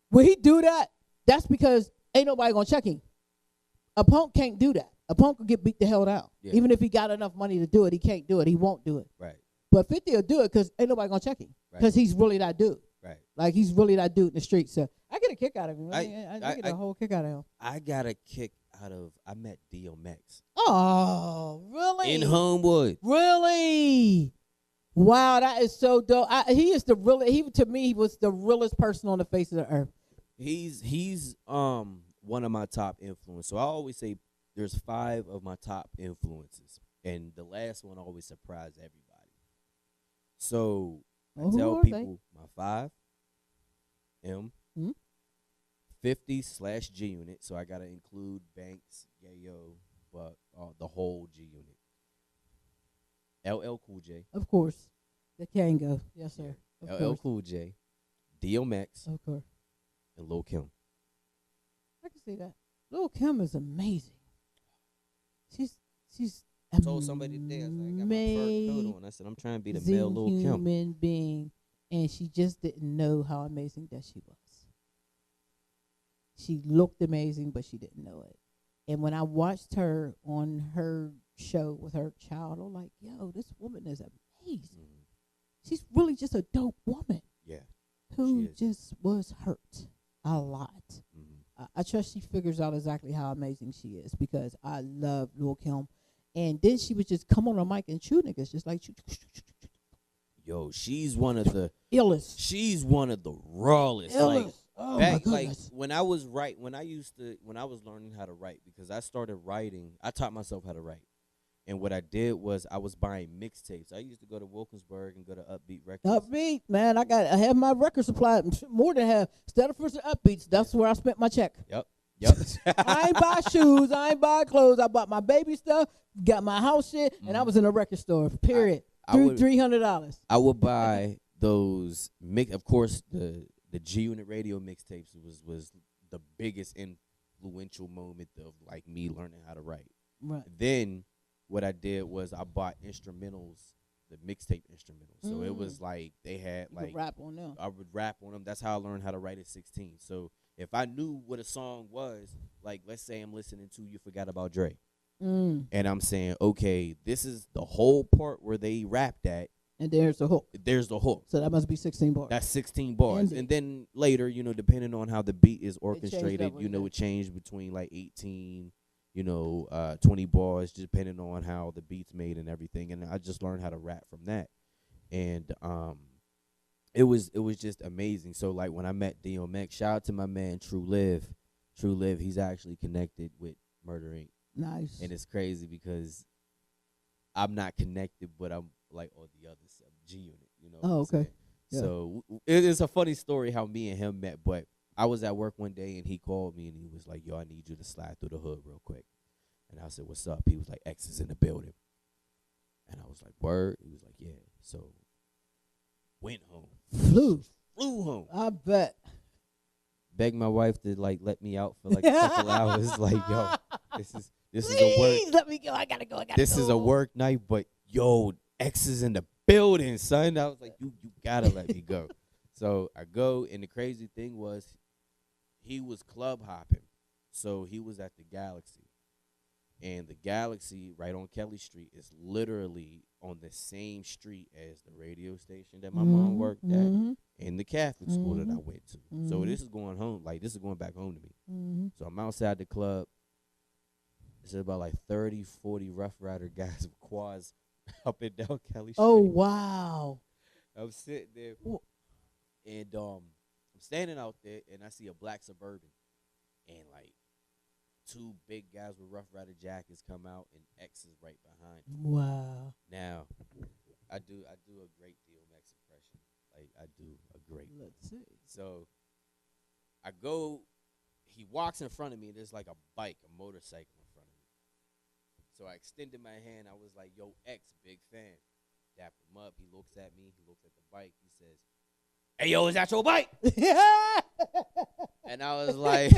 when he do that, that's because ain't nobody gonna check him. A punk can't do that. A punk will get beat the hell down. Yeah. Even if he got enough money to do it, he can't do it. He won't do it. Right. But 50 will do it because ain't nobody gonna check him. Because he's really that dude. Right. Like he's really that dude in the street. So I get a kick out of him. I get a I- whole kick out of him. I got a kick out of. I met DMX Oh, really? in Homewood. Really? Wow, that is so dope. He is the real. He to me he was the realest person on the face of the earth. He's one of my top influences. So I always say there's 5 of my top influences, and the last one always surprised everybody. So I Well, who tell are people my 5 M Hmm? 50/G Unit. So I gotta include Banks, Yayo, but the whole G Unit. LL Cool J. Of course, the Kango. Yes, sir. Of LL course. Cool J, DMX, Of course, and Lil Kim. I can see that. Lil Kim is amazing. She's I told somebody today, I said, I got my fur coat on. I said, I'm trying to be the male Lil Kim. human being, and she just didn't know how amazing that she was. She looked amazing, but she didn't know it. And when I watched her on her show with her child, I'm like, yo, this woman is amazing. Mhm. She's really just a dope woman Yeah. who She is. just was hurt a lot. Mhm. I trust she figures out exactly how amazing she is because I love Lil Kim. And then she would just come on the mic and chew niggas just like Yo, she's one of the illest. She's one of the rawest. Like Illest. Oh my back, goodness. when I was learning how to write, because I started writing, I taught myself how to write. And what I did was I was buying mixtapes. I used to go to Wilkinsburg and go to Upbeat Records. Upbeat, man. I have my record supply more than half. Instead of for the Upbeats, that's where I spent my check. Yep. I ain't buy shoes. I ain't buy clothes. I bought my baby stuff, got my house shit, and I was in a record store. Period. $300. I would buy those of course the G Unit radio mixtapes was the biggest influential moment of like me learning how to write. Right. Then what I did was I bought instrumentals, the mixtape instrumentals. So it was like they had You like could rap on them. I would rap on them. That's how I learned how to write at 16. So if I knew what a song was, like let's say I'm listening to You Forgot About Dre. And I'm saying, okay, this is the whole part where they rapped at. And there's the hook. There's the hook. So that must be 16 bars. That's 16 bars. Ended. And then later, depending on how the beat is changed orchestrated, up with that. it changed between like 18, 20 bars, depending on how the beat's made and everything. And I just learned how to rap from that. And it was just amazing. So like when I met DMX, shout out to my man True Live. True Live, he's actually connected with Murder Inc. Nice. And it's crazy because I'm not connected, but I'm like on the other side, G Unit, Oh, okay. Yeah. So it's a funny story how me and him met, but I was at work one day and he called me and he was like, yo, I need you to slide through the hood real quick. And I said, what's up? He was like, X is in the building. And I was like, word? He was like, yeah. So went home. Flew home. I bet. Begged my wife to like let me out for like a couple hours. Like, yo, this is a Please work. let me go. I gotta go. This is a work night, but yo, X is in the building, son. I was like, you gotta let me go. So I go, and the crazy thing was, he was club hopping. So he was at the Galaxy. And the Galaxy right on Kelly Street is literally on the same street as the radio station that my mom worked at and the Catholic school that I went to. So this is going home, like this is going back home to me. So I'm outside the club. It's about like 30, 40 Rough Rider guys with quads up and down Kelly Street. Oh, wow. I'm sitting there, and I'm standing out there, and I see a black Suburban, and like 2 big guys with Rough Rider jackets come out, and X is right behind them. Wow. Now, I do a great DMX impression. Like I do a great. Let's see. So I go. He walks in front of me. There's like a motorcycle in front of me. So I extended my hand. I was like, "Yo, X, big fan." Dap him up. He looks at me. He looks at the bike. He says, "Hey, yo, is that your bike?" And I was like,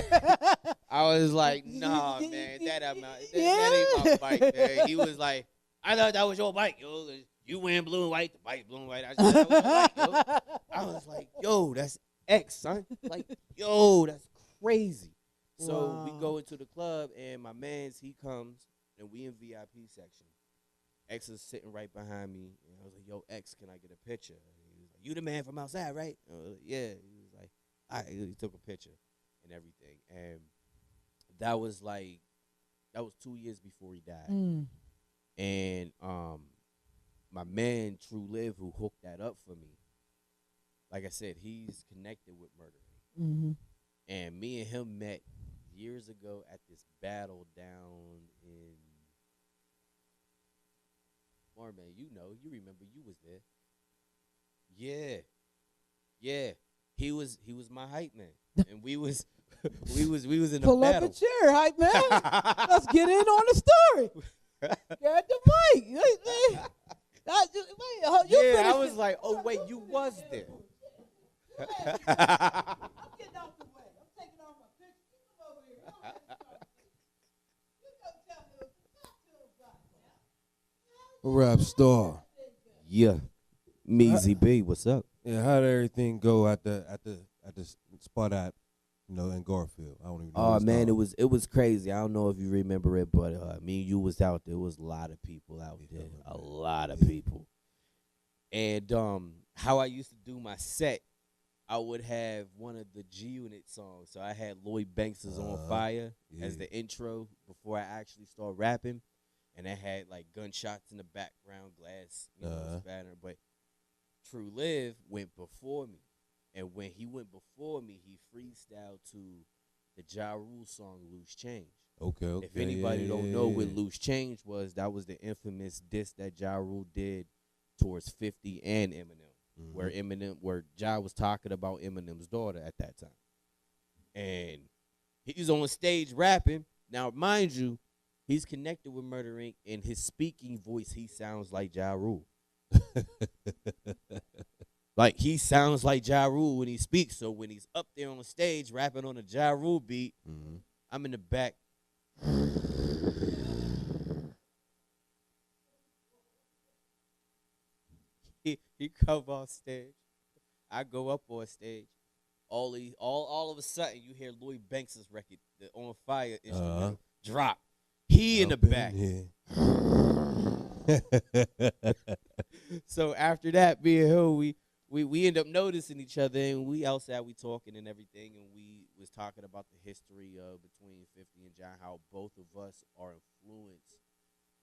"Nah, man, that ain't my bike, man." He was like, "I thought that was your bike, yo. You wearing blue and white, the bike blue and white." I said, "That was your bike, yo." I was like, "Yo, that's X, son." Like, yo, that's crazy. So we go into the club, and my man's, he comes, and we in VIP section. X is sitting right behind me, and I was like, "Yo, X, can I get a picture?" And he was like, "You the man from outside, right?" I was like, "Yeah." He was like, "All right." He took a picture and everything, and that was 2 years before he died. And my man True Live, who hooked that up for me, like I said, he's connected with Murdering. And me and him met years ago at this battle down in Marman. You remember, you was there. Yeah. He was my hype man, and we was in a Pull battle. up a chair, hype man. Let's get in on the story. Grab the mic. I was like, "Oh wait, you was there." I'm getting out the way. I'm taking off my picture. Come over here. Go ahead and start. You go tell me talk to him right now. Rap star. Yeah, Measy B, what's up? Yeah, how did everything go at the spot at in Garfield? I don't even know. Oh man, it was crazy. I don't know if you remember it, but me and you was out there. It was a lot of people out there. A lot of people. And how I used to do my set, I would have one of the G Unit songs. So I had Lloyd Banks' On Fire as the intro before I actually started rapping. And I had like gunshots in the background, glass, spatter. But True Live went before me. And when he went before me, he freestyled to the Ja Rule song Loose Change. Okay. If anybody don't know what Loose Change was, that was the infamous diss that Ja Rule did towards 50 and Eminem, where Ja was talking about Eminem's daughter at that time. And he's on stage rapping. Now, mind you, he's connected with Murder Inc. In his speaking voice, he sounds like Ja Rule. Like, he sounds like Ja Rule when he speaks. So when he's up there on the stage rapping on a Ja Rule beat, I'm in the back. He come off stage. I go up on stage. All of a sudden, you hear Lloyd Banks' record, the On Fire instrumental, drop. He in the back. So after that, me and him, we end up noticing each other, and we outside, we talking and everything, and we was talking about the history between 50 and John, how both of us are influenced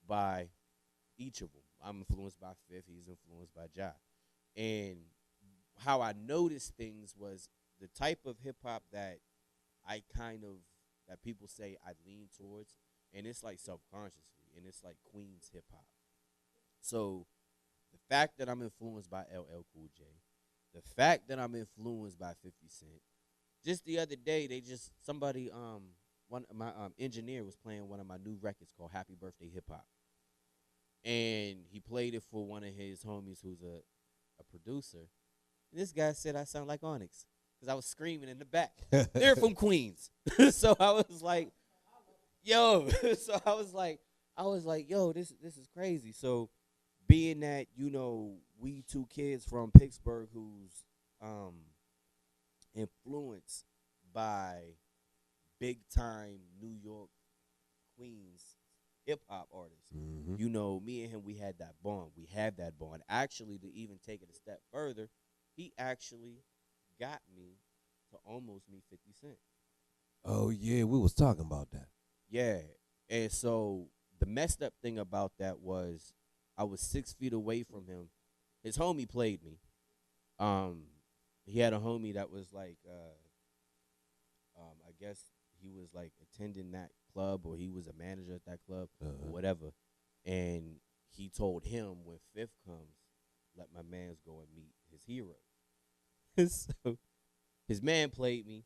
by each of them. I'm influenced by Fifth, he's influenced by Ja. And how I noticed things was the type of hip-hop that that people say I lean towards, and it's like subconsciously, and it's like Queens hip-hop. So the fact that I'm influenced by LL Cool J, the fact that I'm influenced by 50 Cent, just the other day, one of my engineer was playing one of my new records called Happy Birthday Hip Hop. And he played it for one of his homies who's a producer. And this guy said I sound like Onyx because I was screaming in the back. They're from Queens. So I was like, yo. So I was like, yo, this is crazy. So being that, we two kids from Pittsburgh who's influenced by big time New York, Queens hip hop artists. Mm-hmm. You know, me and him, we had that bond. We have that bond. Actually, to even take it a step further, he actually got me to almost meet 50 Cent. Oh yeah, we was talking about that. Yeah. And so the messed up thing about that was I was 6 feet away from him. His homie played me. He had a homie that was like, I guess he was like attending that club or he was a manager at that club or whatever. And he told him when Fifth comes, let my mans go and meet his hero. So his man played me,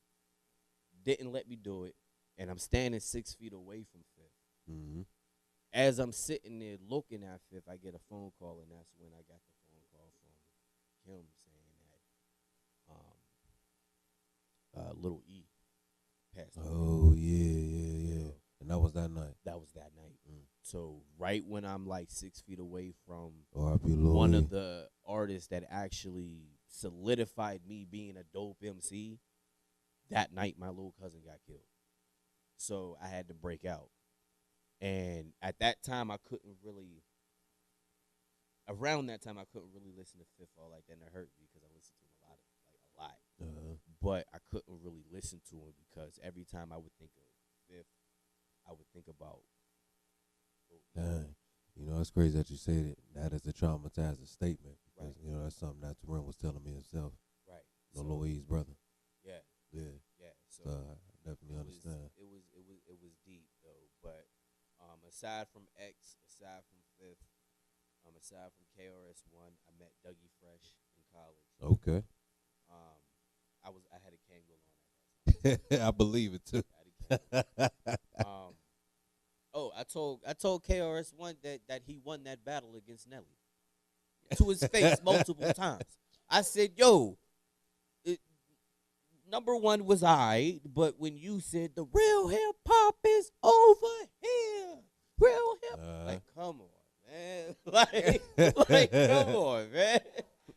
didn't let me do it, and I'm standing 6 feet away from Fifth. Mm-hmm. As I'm sitting there looking at Fifth, I get a phone call, and that's when I got the phone call from him saying that Little E passed away. Oh yeah. And that was that night. That was that night. So right when I'm like 6 feet away from R.I.P. Lil one E. of the artists that actually solidified me being a dope MC, that night my little cousin got killed. So I had to break out. And at that time around that time I couldn't really listen to Fifth all like that, and it hurt me because I listened to him a lot. But I couldn't really listen to him because every time I would think of Fifth, I would think about Dang. You know, it's crazy that you say that as a traumatizing statement. Because, Right. you know, that's something that Terrell was telling me himself. right. No, So, Louise, brother. yeah, Yeah. yeah. So So I definitely understand. It was deep though. But aside from X, aside from Fifth, aside from KRS-One, I met Dougie Fresh in college. Okay. I had a Kangol on at that time. I believe it too. I had a Kangol. I told KRS-One that he won that battle against Nelly to his face multiple times. I said, "Yo, number one was I, but when you said the real hip hop is over here, real hip, like come on, man, like come on, man,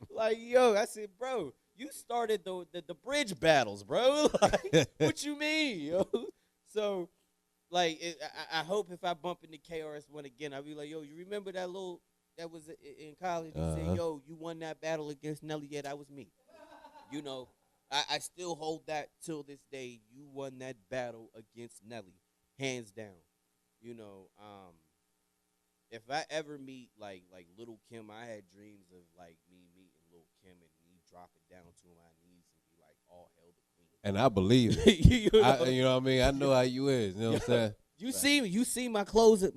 like yo, I said, bro, you started the bridge battles, bro. Like, what you mean, yo? So, like, I hope if I bump into KRS-One again, I'll be like, yo, you remember that little that was in college? He said, yo, you won that battle against Nelly. Yeah, that was me. You know, I still hold that till this day. You won that battle against Nelly, hands down. You know, if I ever meet like Little Kim, I had dreams of like me meeting Little Kim and me dropping down to my knees and be like, all hail the queen. And I believe it. You know what I mean? I know how you is. You know what I'm saying? You see my clothes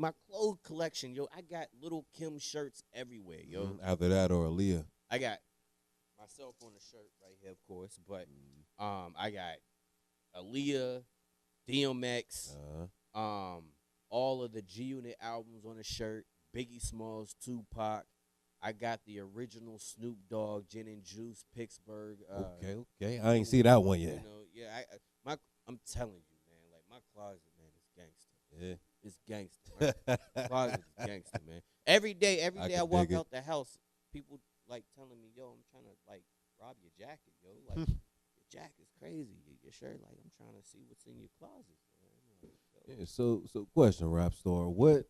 collection, yo. I got Little Kim shirts everywhere, yo. Either that or Aaliyah. I got myself on the shirt right here, of course, but I got Aaliyah, DMX, all of the G Unit albums on the shirt, Biggie Smalls, Tupac. I got the original Snoop Dogg, Gin and Juice, Pittsburgh. Okay. I ain't see that one yet. You know, I'm telling you, man, like my closet, man, is gangster. Yeah. It's gangster. My closet is gangster, man. Every day I walk out the house, people like telling me, yo, I'm trying to like rob your jacket, yo. Like your jacket's crazy. Your shirt, like I'm trying to see what's in your closet, man. Like, Yeah, so question, Rap Star. What?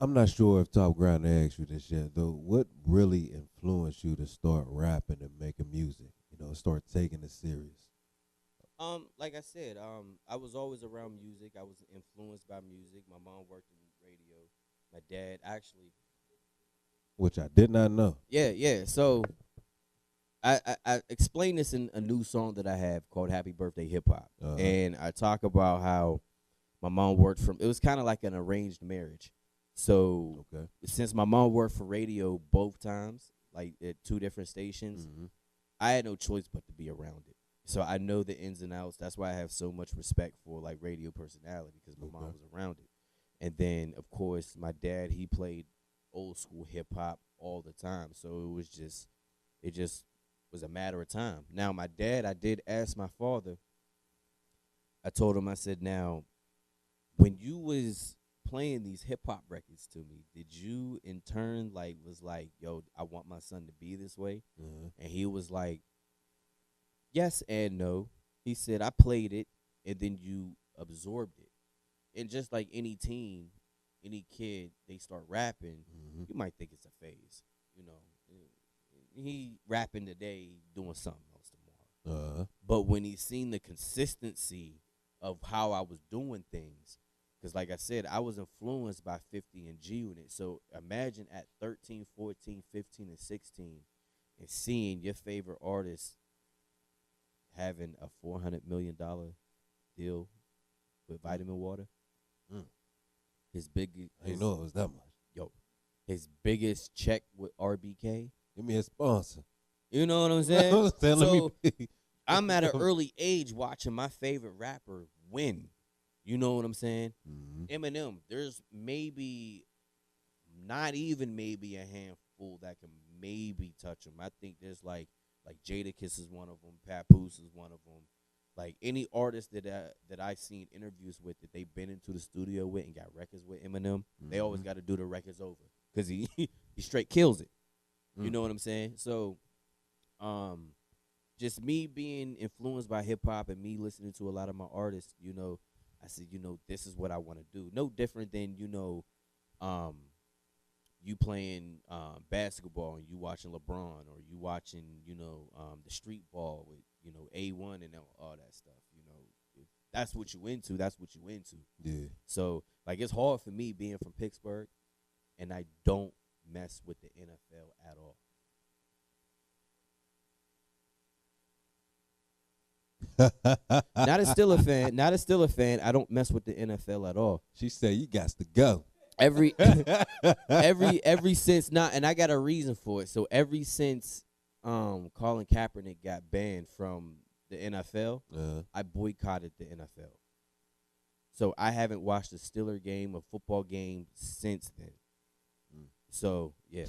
I'm not sure if Top Grinder asked you this yet, though. What really influenced you to start rapping and making music? You know, start taking it serious. Like I said, I was always around music. I was influenced by music. My mom worked in radio. My dad actually. Which I did not know. Yeah. So I explained this in a new song that I have called Happy Birthday Hip Hop. And I talk about how my mom worked it was kind of like an arranged marriage. So since my mom worked for radio both times, like at two different stations, I had no choice but to be around it. So I know the ins and outs. That's why I have so much respect for like radio personality because my mom was around it. And then of course my dad, he played old school hip hop all the time. So it just was a matter of time. Now my dad, I did ask my father. I told him, I said, now when you was playing these hip hop records to me, did you in turn was like, yo, I want my son to be this way? And he was like, yes and no. He said I played it and then you absorbed it. And just like any teen, any kid, they start rapping, you might think it's a phase. You know, he rapping today, doing something else tomorrow. But when he seen the consistency of how I was doing things, because like I said, I was influenced by 50 and G Unit. So imagine at 13, 14, 15, and 16 and seeing your favorite artist having a $400 million deal with Vitamin Water. His big, I didn't know it was that much. Yo, his biggest check with RBK. Give me a sponsor. You know what I'm saying? So me I'm at an early age watching my favorite rapper win. You know what I'm saying? Eminem, there's maybe, not even maybe a handful that can maybe touch him. I think there's like Jadakiss is one of them. Papoose is one of them. Like any artist that I seen interviews with that they've been into the studio with and got records with Eminem, they always got to do the records over because he straight kills it. You know what I'm saying? So, just me being influenced by hip hop and me listening to a lot of my artists, you know, I said, you know, this is what I want to do. No different than, you know, you playing basketball and you watching LeBron, or you watching, you know, the street ball with, you know, A1 and all that stuff. You know, if that's what you into, that's what you into. Yeah. So, like, it's hard for me being from Pittsburgh, and I don't mess with the NFL at all. Not a Steeler fan. Not a Steeler fan. I don't mess with the NFL at all. She said you got to go. Every since not, and I got a reason for it. So ever since Colin Kaepernick got banned from the NFL, I boycotted the NFL. So I haven't watched a Steeler game, a football game since then. So yeah,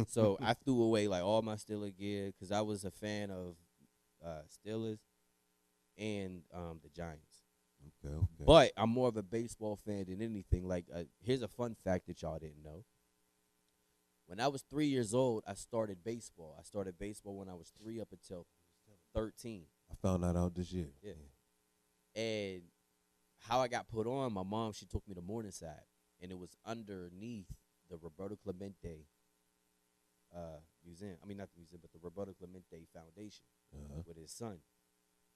so I threw away like all my Steeler gear because I was a fan of Steelers and the Giants. Okay. But I'm more of a baseball fan than anything. Like, here's a fun fact that y'all didn't know. When I was 3 years old, I started baseball. I started baseball when I was 3 up until 13. I found that out this year. Yeah. And how I got put on, my mom, she took me to Morningside, and it was underneath the Roberto Clemente museum. I mean, not the museum, but the Roberto Clemente Foundation with his son.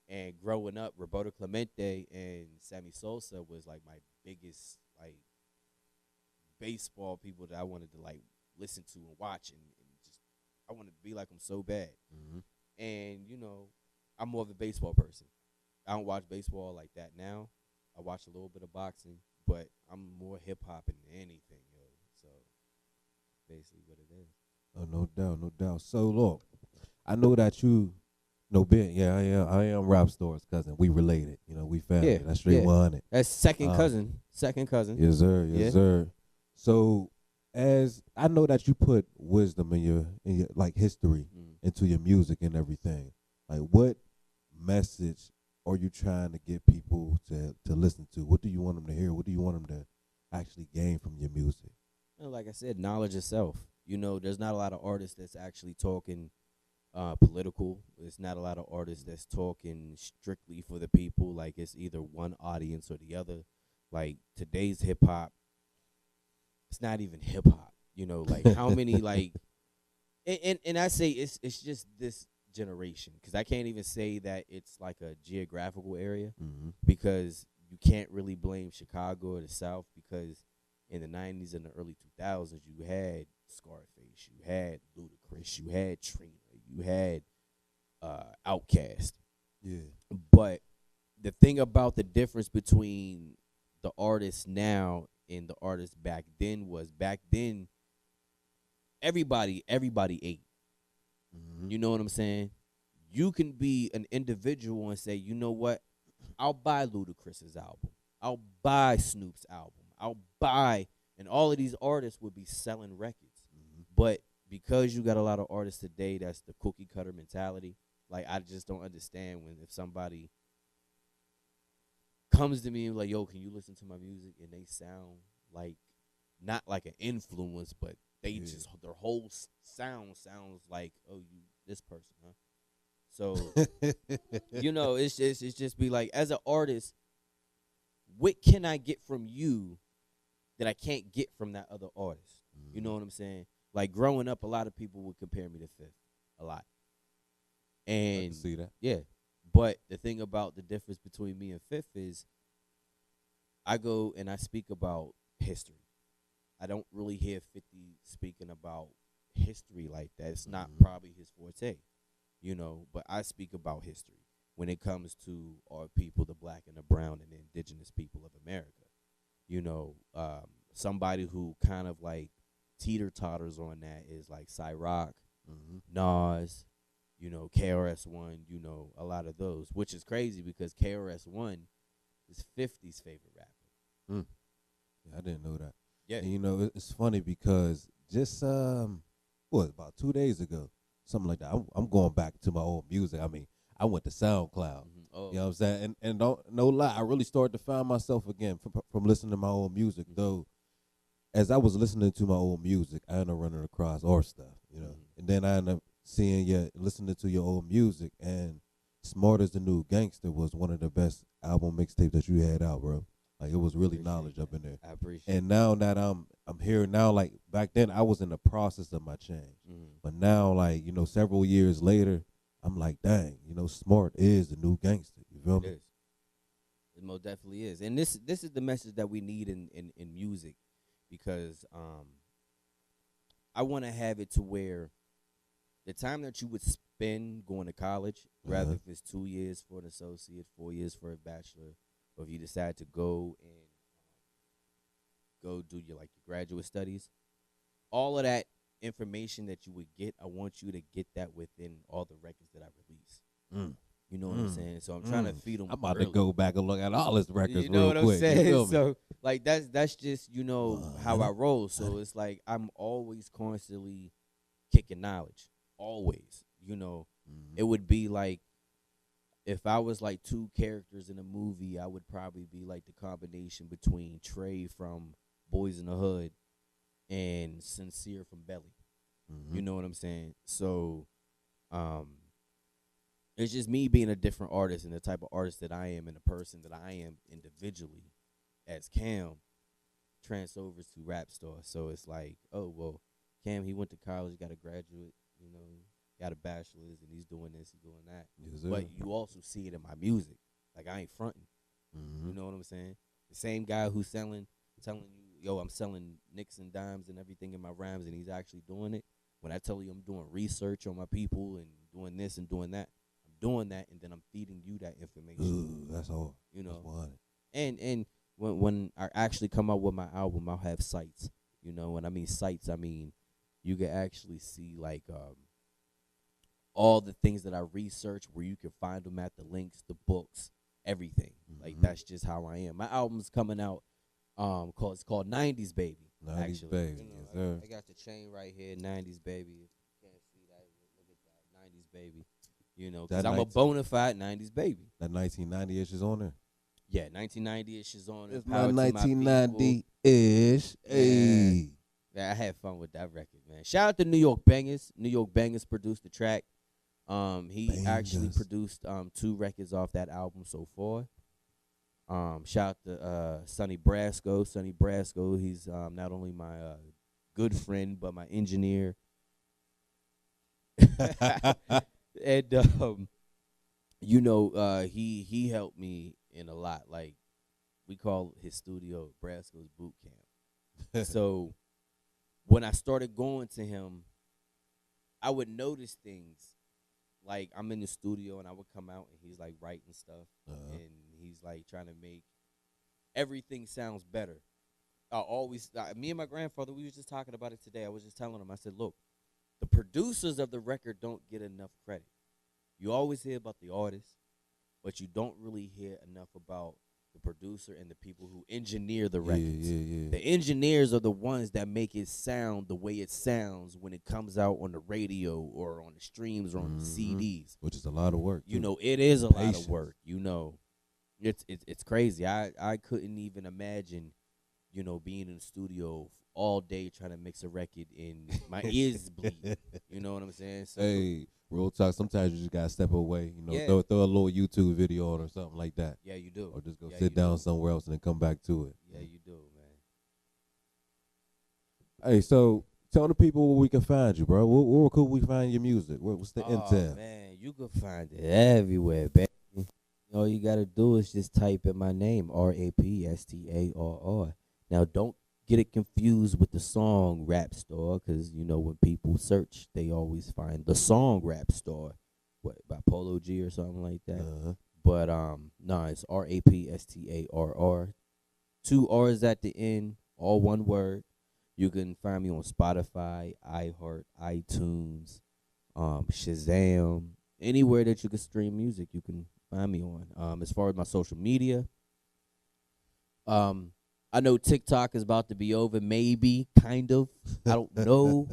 And growing up, Roberto Clemente and Sammy Sosa was like my biggest like baseball people that I wanted to like listen to and watch, and just I wanted to be like them so bad. And you know, I'm more of a baseball person. I don't watch baseball like that now. I watch a little bit of boxing, but I'm more hip hop than anything, yo. So basically, what it is. Oh, no doubt. So look, I know that you. No, Ben, yeah, I am Rob Store's cousin. We related. You know, we family. That's straight 100. That's second cousin. Yes, sir. Yes, sir. So, as I know that you put wisdom in your like history into your music and everything. Like, what message are you trying to get people to listen to? What do you want them to hear? What do you want them to actually gain from your music? You know, like I said, knowledge itself. You know, there's not a lot of artists that's actually talking political. It's not a lot of artists that's talking strictly for the people. Like, it's either one audience or the other. Like, today's hip hop, it's not even hip hop. You know, like how many like, and I say it's just this generation, because I can't even say that it's like a geographical area, because you can't really blame Chicago or the South, because in the 90s and the early 2000s you had Scarface, you had Ludacris, you had Trina, you had Outkast. Yeah. But the thing about the difference between the artists now and the artists back then was, back then everybody ate. You know what I'm saying? You can be an individual and say, you know what? I'll buy Ludacris's album. I'll buy Snoop's album. I'll buy, and all of these artists would be selling records. But because you got a lot of artists today that's the cookie cutter mentality, like, I just don't understand when if somebody comes to me and like, yo, can you listen to my music? And they sound like, not like an influence, but they just, their whole sound sounds like, oh, you this person, huh? So it's just be like, as an artist, what can I get from you that I can't get from that other artist? You know what I'm saying? Like growing up, a lot of people would compare me to Fifth a lot, I and can see that. yeah. But the thing about the difference between me and Fifth is I go and I speak about history. I don't really hear 50 speaking about history like that. It's not probably his forte, but I speak about history when it comes to our people, the black and the brown and the indigenous people of America. Somebody who kind of like teeter-totters on that is like Cyrock, Nas, KRS-One, a lot of those, which is crazy because KRS-One is 50's favorite rapper. Yeah, I didn't know that. Yeah. And it's funny because just about 2 days ago, something like that. I'm going back to my old music. I mean, I went to SoundCloud. Oh. You know what I'm saying? And don't no lie, I really started to find myself again from listening to my old music. Though, as I was listening to my old music, I ended up running across our stuff. And then I ended up listening to your old music, and Smart as the New Gangster was one of the best album mixtapes that you had out, bro. Like, it was really knowledge up in there. I appreciate And now that I'm here now, like back then I was in the process of my change. But now, like, several years later, I'm like, dang, Smart is the new gangster. You feel me? It is. It most definitely is. And this is the message that we need in music, because I want to have it to where the time that you would spend going to college, rather if it's 2 years for an associate, 4 years for a bachelor, or if you decide to go and go do your graduate studies, all of that information that you would get, I want you to get that within all the records that I release. You know what I'm saying? So I'm trying to feed them. I'm about to go back and look at all his records You know real what quick. I'm saying? You feel me? So like that's just how I roll. So it's like I'm always constantly kicking knowledge. Always. It would be like if I was like two characters in a movie, I would probably be like the combination between Trey from Boys in the Hood and Sincere from Belly. You know what I'm saying? So it's just me being a different artist and the type of artist that I am and the person that I am individually as Cam transovers to Rap Star. So it's like, oh, well, Cam, he went to college, got a graduate, got a bachelor's, and he's doing this, he's doing that. Yes, but you also see it in my music. Like, I ain't fronting. You know what I'm saying? The same guy who's telling you, yo, I'm selling nicks and dimes and everything in my rhymes, and he's actually doing it. When I tell you I'm doing research on my people and doing this and doing that, I'm doing that, and then I'm feeding you that information. Ooh, that's all. And when I actually come out with my album, I'll have sites. When I mean sites, I mean you can actually see like all the things that I research, where you can find them at, the links, the books, everything. Like, that's just how I am. My album's coming out. It's called 90s Baby. 90s actually. Baby, yes, sir. I got the chain right here, 90s Baby. If you can't see that, look at that, 90s Baby. Because I'm a bona fide 90s baby. That 1990-ish is on there? Yeah, 1990-ish is on there. It's my 1990-ish. Hey. Yeah, I had fun with that record, man. Shout out to New York Bangers. New York Bangers produced the track. He actually produced 2 records off that album so far. Shout out to Sonny Brasco. Sonny Brasco, he's not only my good friend, but my engineer. And he helped me in a lot. Like, we call his studio Brasco's Boot Camp. So when I started going to him, I would notice things. Like, I'm in the studio and I would come out and he's like writing stuff, and he's like trying to make everything sounds better. Me and my grandfather, we was just talking about it today. I was just telling him, I said, look, the producers of the record don't get enough credit. You always hear about the artists, but you don't really hear enough about the producer and the people who engineer the records. The engineers are the ones that make it sound the way it sounds when it comes out on the radio or on the streams or on the CDs. Which is a lot of work. It is a lot of work. It's crazy. I couldn't even imagine, being in the studio all day trying to mix a record and my ears bleed. You know what I'm saying? So, hey, Real talk. Sometimes you just gotta step away. You know, Yeah. throw a little YouTube video on or something like that, Yeah, you do. or just go Yeah, sit you down do. somewhere else and then come back to it. Yeah, you do, man. Hey, so tell the people where we can find you, bro. Where could we find your music? What's the intel? Man, you can find it everywhere, baby. All you gotta do is just type in my name, RAPSTARR. Now, don't get it confused with the song Rap Store, because you know when people search, they always find the song Rap Store, what by Polo G or something like that. Uh-huh. But no, it's RAPSTARR. 2 R's at the end, all one word. You can find me on Spotify, iHeart, iTunes, Shazam, anywhere that you can stream music, you can find me on. As far as my social media, I know TikTok is about to be over, maybe, kind of. I don't know.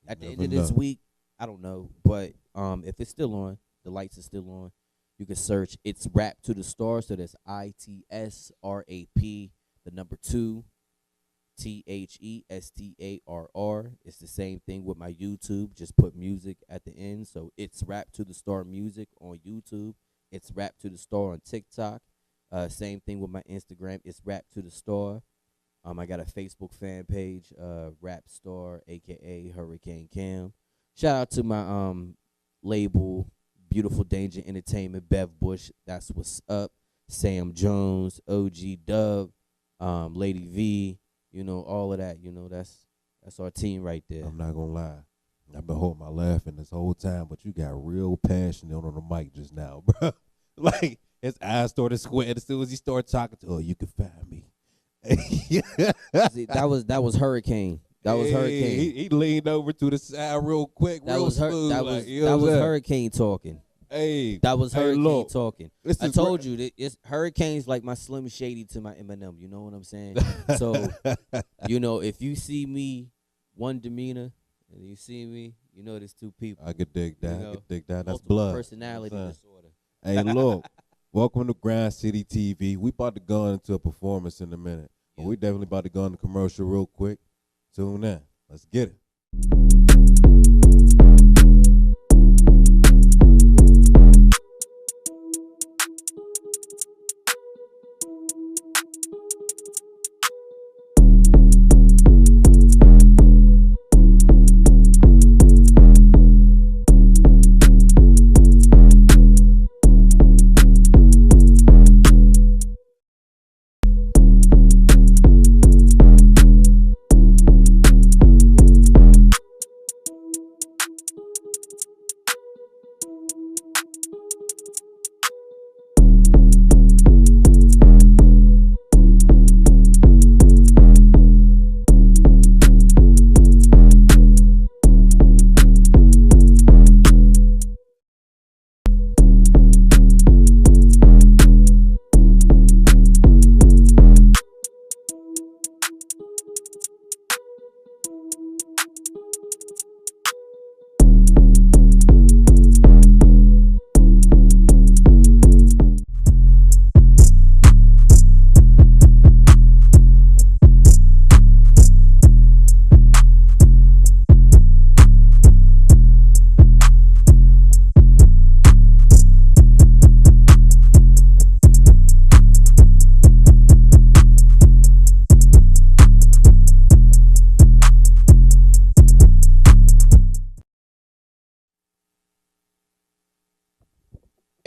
At the end of this week, I don't know. But if it's still on, the lights are still on, you can search It's Rap to the Star. So that's ITSRAP, the number 2, THESTARR. It's the same thing with my YouTube. Just put music at the end. So It's Rap to the Star Music on YouTube. It's Rap to the Star on TikTok. Same thing with my Instagram. It's Rap to the Star. I got a Facebook fan page, Rap Star, aka Hurricane Cam. Shout out to my label, Beautiful Danger Entertainment, Bev Bush. That's what's up. Sam Jones, OG Dub, Lady V. You know, all of that. You know, that's our team right there. I'm not gonna lie. I've been holding my laughing this whole time, but you got real passionate on the mic just now, bro. Like his eyes started squinting as soon as he started talking to. Oh, you can find me. See, that was Hurricane. That was Hurricane. He leaned over to the side real quick, That real was smooth. that was Hurricane talking. Hey, That was Hurricane look, talking. I told you that it's Hurricane's like my Slim Shady to my Eminem. You know what I'm saying? So, you know, if you see me one demeanor and you see me, you know there's 2 people. I could dig that. You know, I could dig that. That's multiple blood. personality disorder. Hey, look, welcome to Grind City TV. We about to go into a performance in a minute, but we definitely about to go into commercial real quick. Tune in. Let's get it.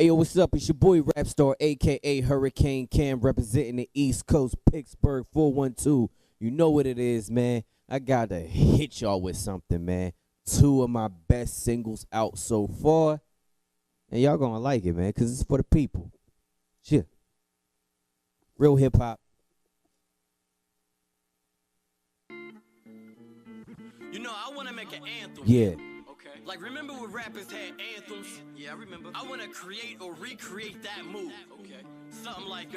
Hey, yo, what's up? It's your boy Rap Star, a.k.a. Hurricane Cam, representing the East Coast, Pittsburgh 412. You know what it is, man. I got to hit y'all with something, man. 2 of my best singles out so far. And y'all going to like it, man, because it's for the people. Shit. Real hip-hop. You know, I want to make an anthem. Yeah. Okay. Like, remember when rappers had anthems? Yeah, I remember. I want to create or recreate that move. Okay. Something like,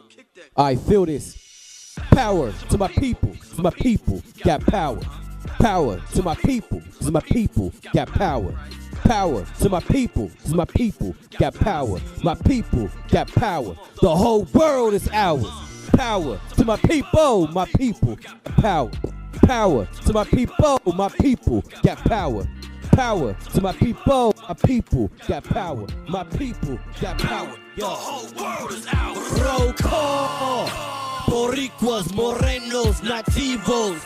kick that. All right, feel this. Power to my people, cause my people got power. Power to my people, cause my people got power. Power to my people, cause my people got power. My people got power. The whole world is ours. Power to my people got power. Power to my people got power. Power to my people got power. My people got power. The whole world is ours. Roll call. Boricuas, morenos, nativos.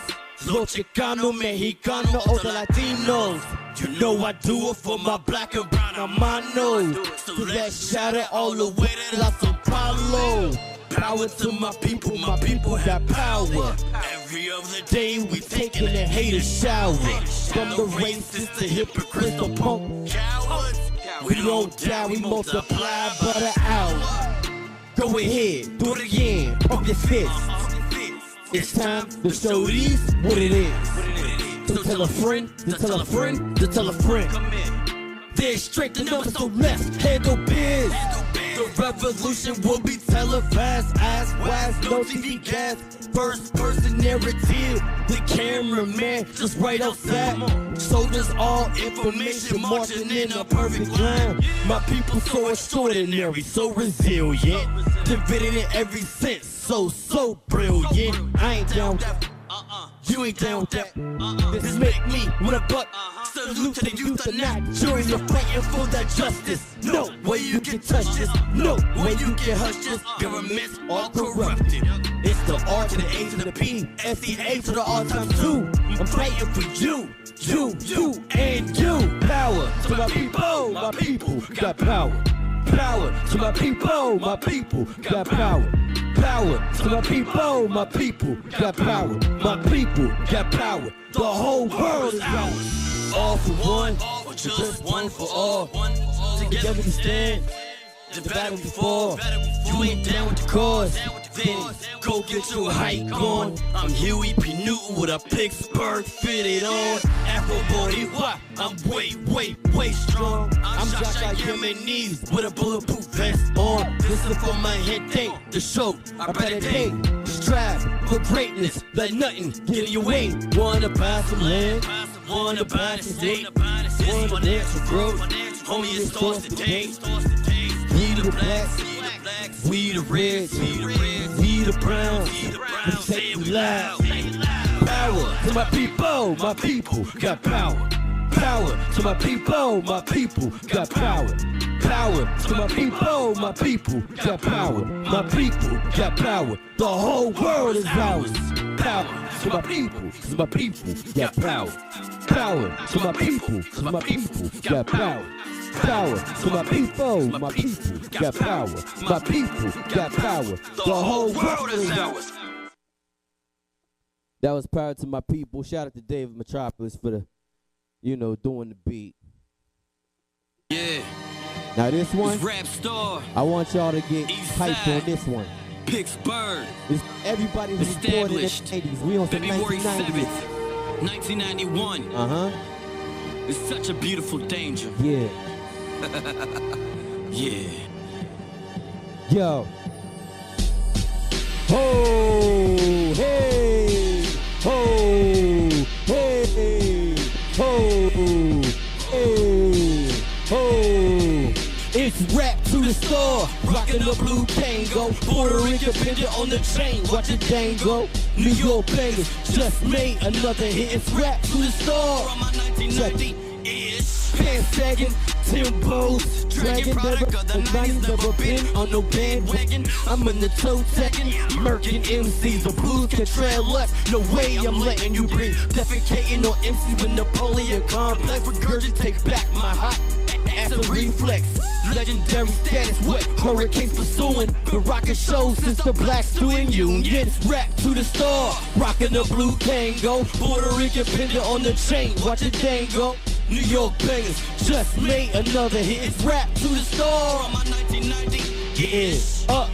Los Chicano, Mexicano, o the Latinos. You know I do it for my black and brown hermanos. So let's shout it all the way to La Sao Paulo. Power to my people got power. Every other Day we taking a hater shower. From the racist to hypocrites to punk cowards, we don't die, we multiply but an hour. Go ahead, do it again, pump your fist. It's time to show these what it is. To tell a friend, to tell a friend, to tell a friend. There's straight the numbers, so let's handle biz. The revolution will be televised, eyes wise, no TV gas. First person narrative, the cameraman just right outside. Soldiers all information marching in a perfect line. My people so extraordinary, so resilient. Divided in every sense, so brilliant. I ain't down with that. You ain't down with that. This make me with a buck. Salute to the youth of Nigeria fighting for that justice. No way you can touch this. No way you can hush this. Governments all corrupted. It's the R to the A to the P, S-E-A to the R times 2. I'm fighting for you, and you. Power to my people got power. Power to my people got power. Power to my people got power. My people got power. The whole world is ours. All for one, all just one for all. Together we stand. The battle before. You ain't down with the cause. Then go get your hike on. I'm Huey P. Newton with a Pittsburgh fitted on. Afro Boricua, I'm way strong. I'm Josh like Yemenis with a bulletproof vest on. This is for my head day, the show, I better day. Strive for greatness, let nothing get in your way. Wanna buy some land, wanna buy the state, wanna dance for growth. Homie, it starts today. We the blacks, we the reds, we the browns, we say we loud. Power to my people got power. Power to my people got power. Power to my people got power. My people got power. The whole world is ours. Power to my people got power. Power to my people got power. Power to my people got power. My people got power. The whole world is ours. That was Power to My People. Shout out to David Metropolis for the, doing the beat. Yeah. Now this one, It's Rap Star, I want y'all to get East hyped Side. on this one. Pittsburgh, It's everybody was born in the Established 80s. We on some February 1990s. 7th, 1991. It's such a beautiful danger. Yeah. Yeah. Yo. Ho, hey, ho, hey, ho, hey, ho. It's rap to the store, rockin' the blue tango. Puerto Rican picture on the chain, watch it dango. New York bangers just made another hit. It's rap to the store. From my 1990-ish. Pants sagging, Timbos, dragging, never the 90s, never been on no bandwagon. I'm in the toe tagging, murking MCs. The blues can trail left, no way I'm letting you breathe. Defecating on MCs with Napoleon complex. Regurgitate back my hot ass a reflex. Legendary status, what hurricanes pursuing. Been rocking shows since the Black Student Union. Rap to the star, rocking the blue tango. Puerto Rican pendant on the chain, watch it dango. New York bangers just made another hit. It's rap to the star. From my 1990-ish. Oh.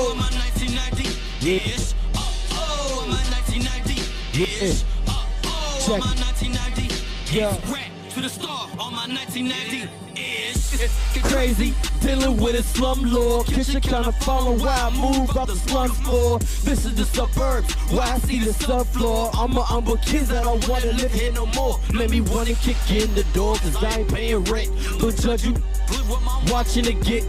From my 1990-ish. Oh, my 1990-ish. Oh, Check my it. 1990. Yeah. It's rap to the star on my 1990-ish. Crazy, dealing with a slum lord. Kitchen kinda follow why I move out the slum floor. This is the suburbs, why I see the subfloor. I'm a humble kids that don't wanna live here no more. Made me wanna kick in the door, cause I ain't paying rent. Don't judge you, watching it get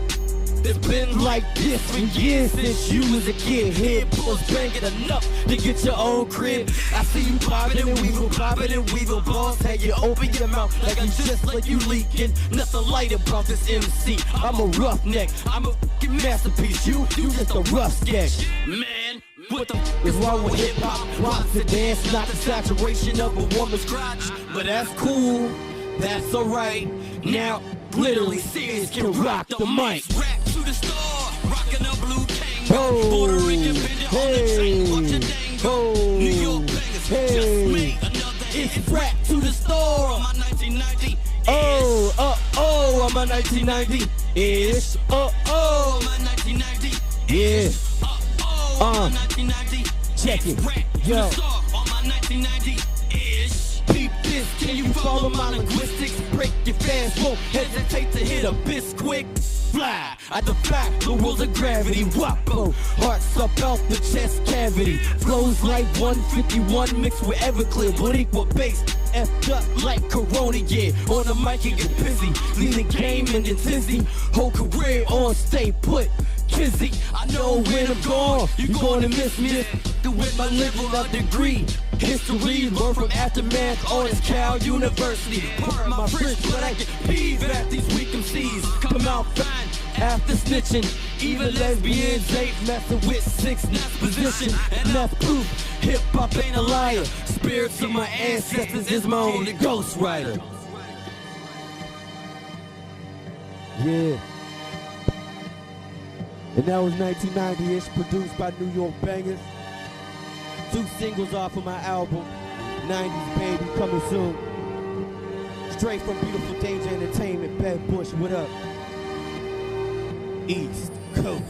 It's been like this for years since you was a kid. Head pulls banging enough to get your own crib. I see you popping and weaving balls. Had you open your mouth like I'm just like you leaking. Nothing light about this MC. I'm a roughneck. I'm a fucking masterpiece. You just a rough sketch. Man, what the Is wrong with hip hop? Wants to dance, not the saturation of a woman's crotch. But that's cool. That's alright. Now, literally serious can rock the mic. Rap to the star, rockin' a blue Kangol. Oh, Puerto Rican pendant on the chain, watch your dango. oh, New York bangers, hey. just made another hit. It's rap to the store. My 1990 Oh, I'm a 1990-ish. my 1990 Yeah. my 1990 Check it. Rap to Yo. the star, on my 1990-ish. Peep this, can you follow my linguistics? Break your fast, won't hesitate to hit a bis quick. Fly, I defy the rules of gravity. Wapo, hearts up out the chest cavity. Flows like 151 mixed with Everclear, but equal bass. F'd up like Corona, yeah. On the mic and get busy, lead the game and it's dizzy. Whole career on stay put. Kizzy, I know when I'm gone, you gonna miss me. With my liberal degree, history, learn from aftermath on this Cal University. Burn my fridge, but I get peeved at these weak MCs. Come out fine after snitching. Even lesbians ain't messing with 6'9" position. Enough proof, hip hop ain't a liar. Spirits of my ancestors is my only ghostwriter. Yeah. And that was 1990-ish, produced by New York Bangers. 2 singles off of my album, 90s Baby, coming soon. Straight from beautiful Danger Entertainment, Bad Bush, what up? East Coast.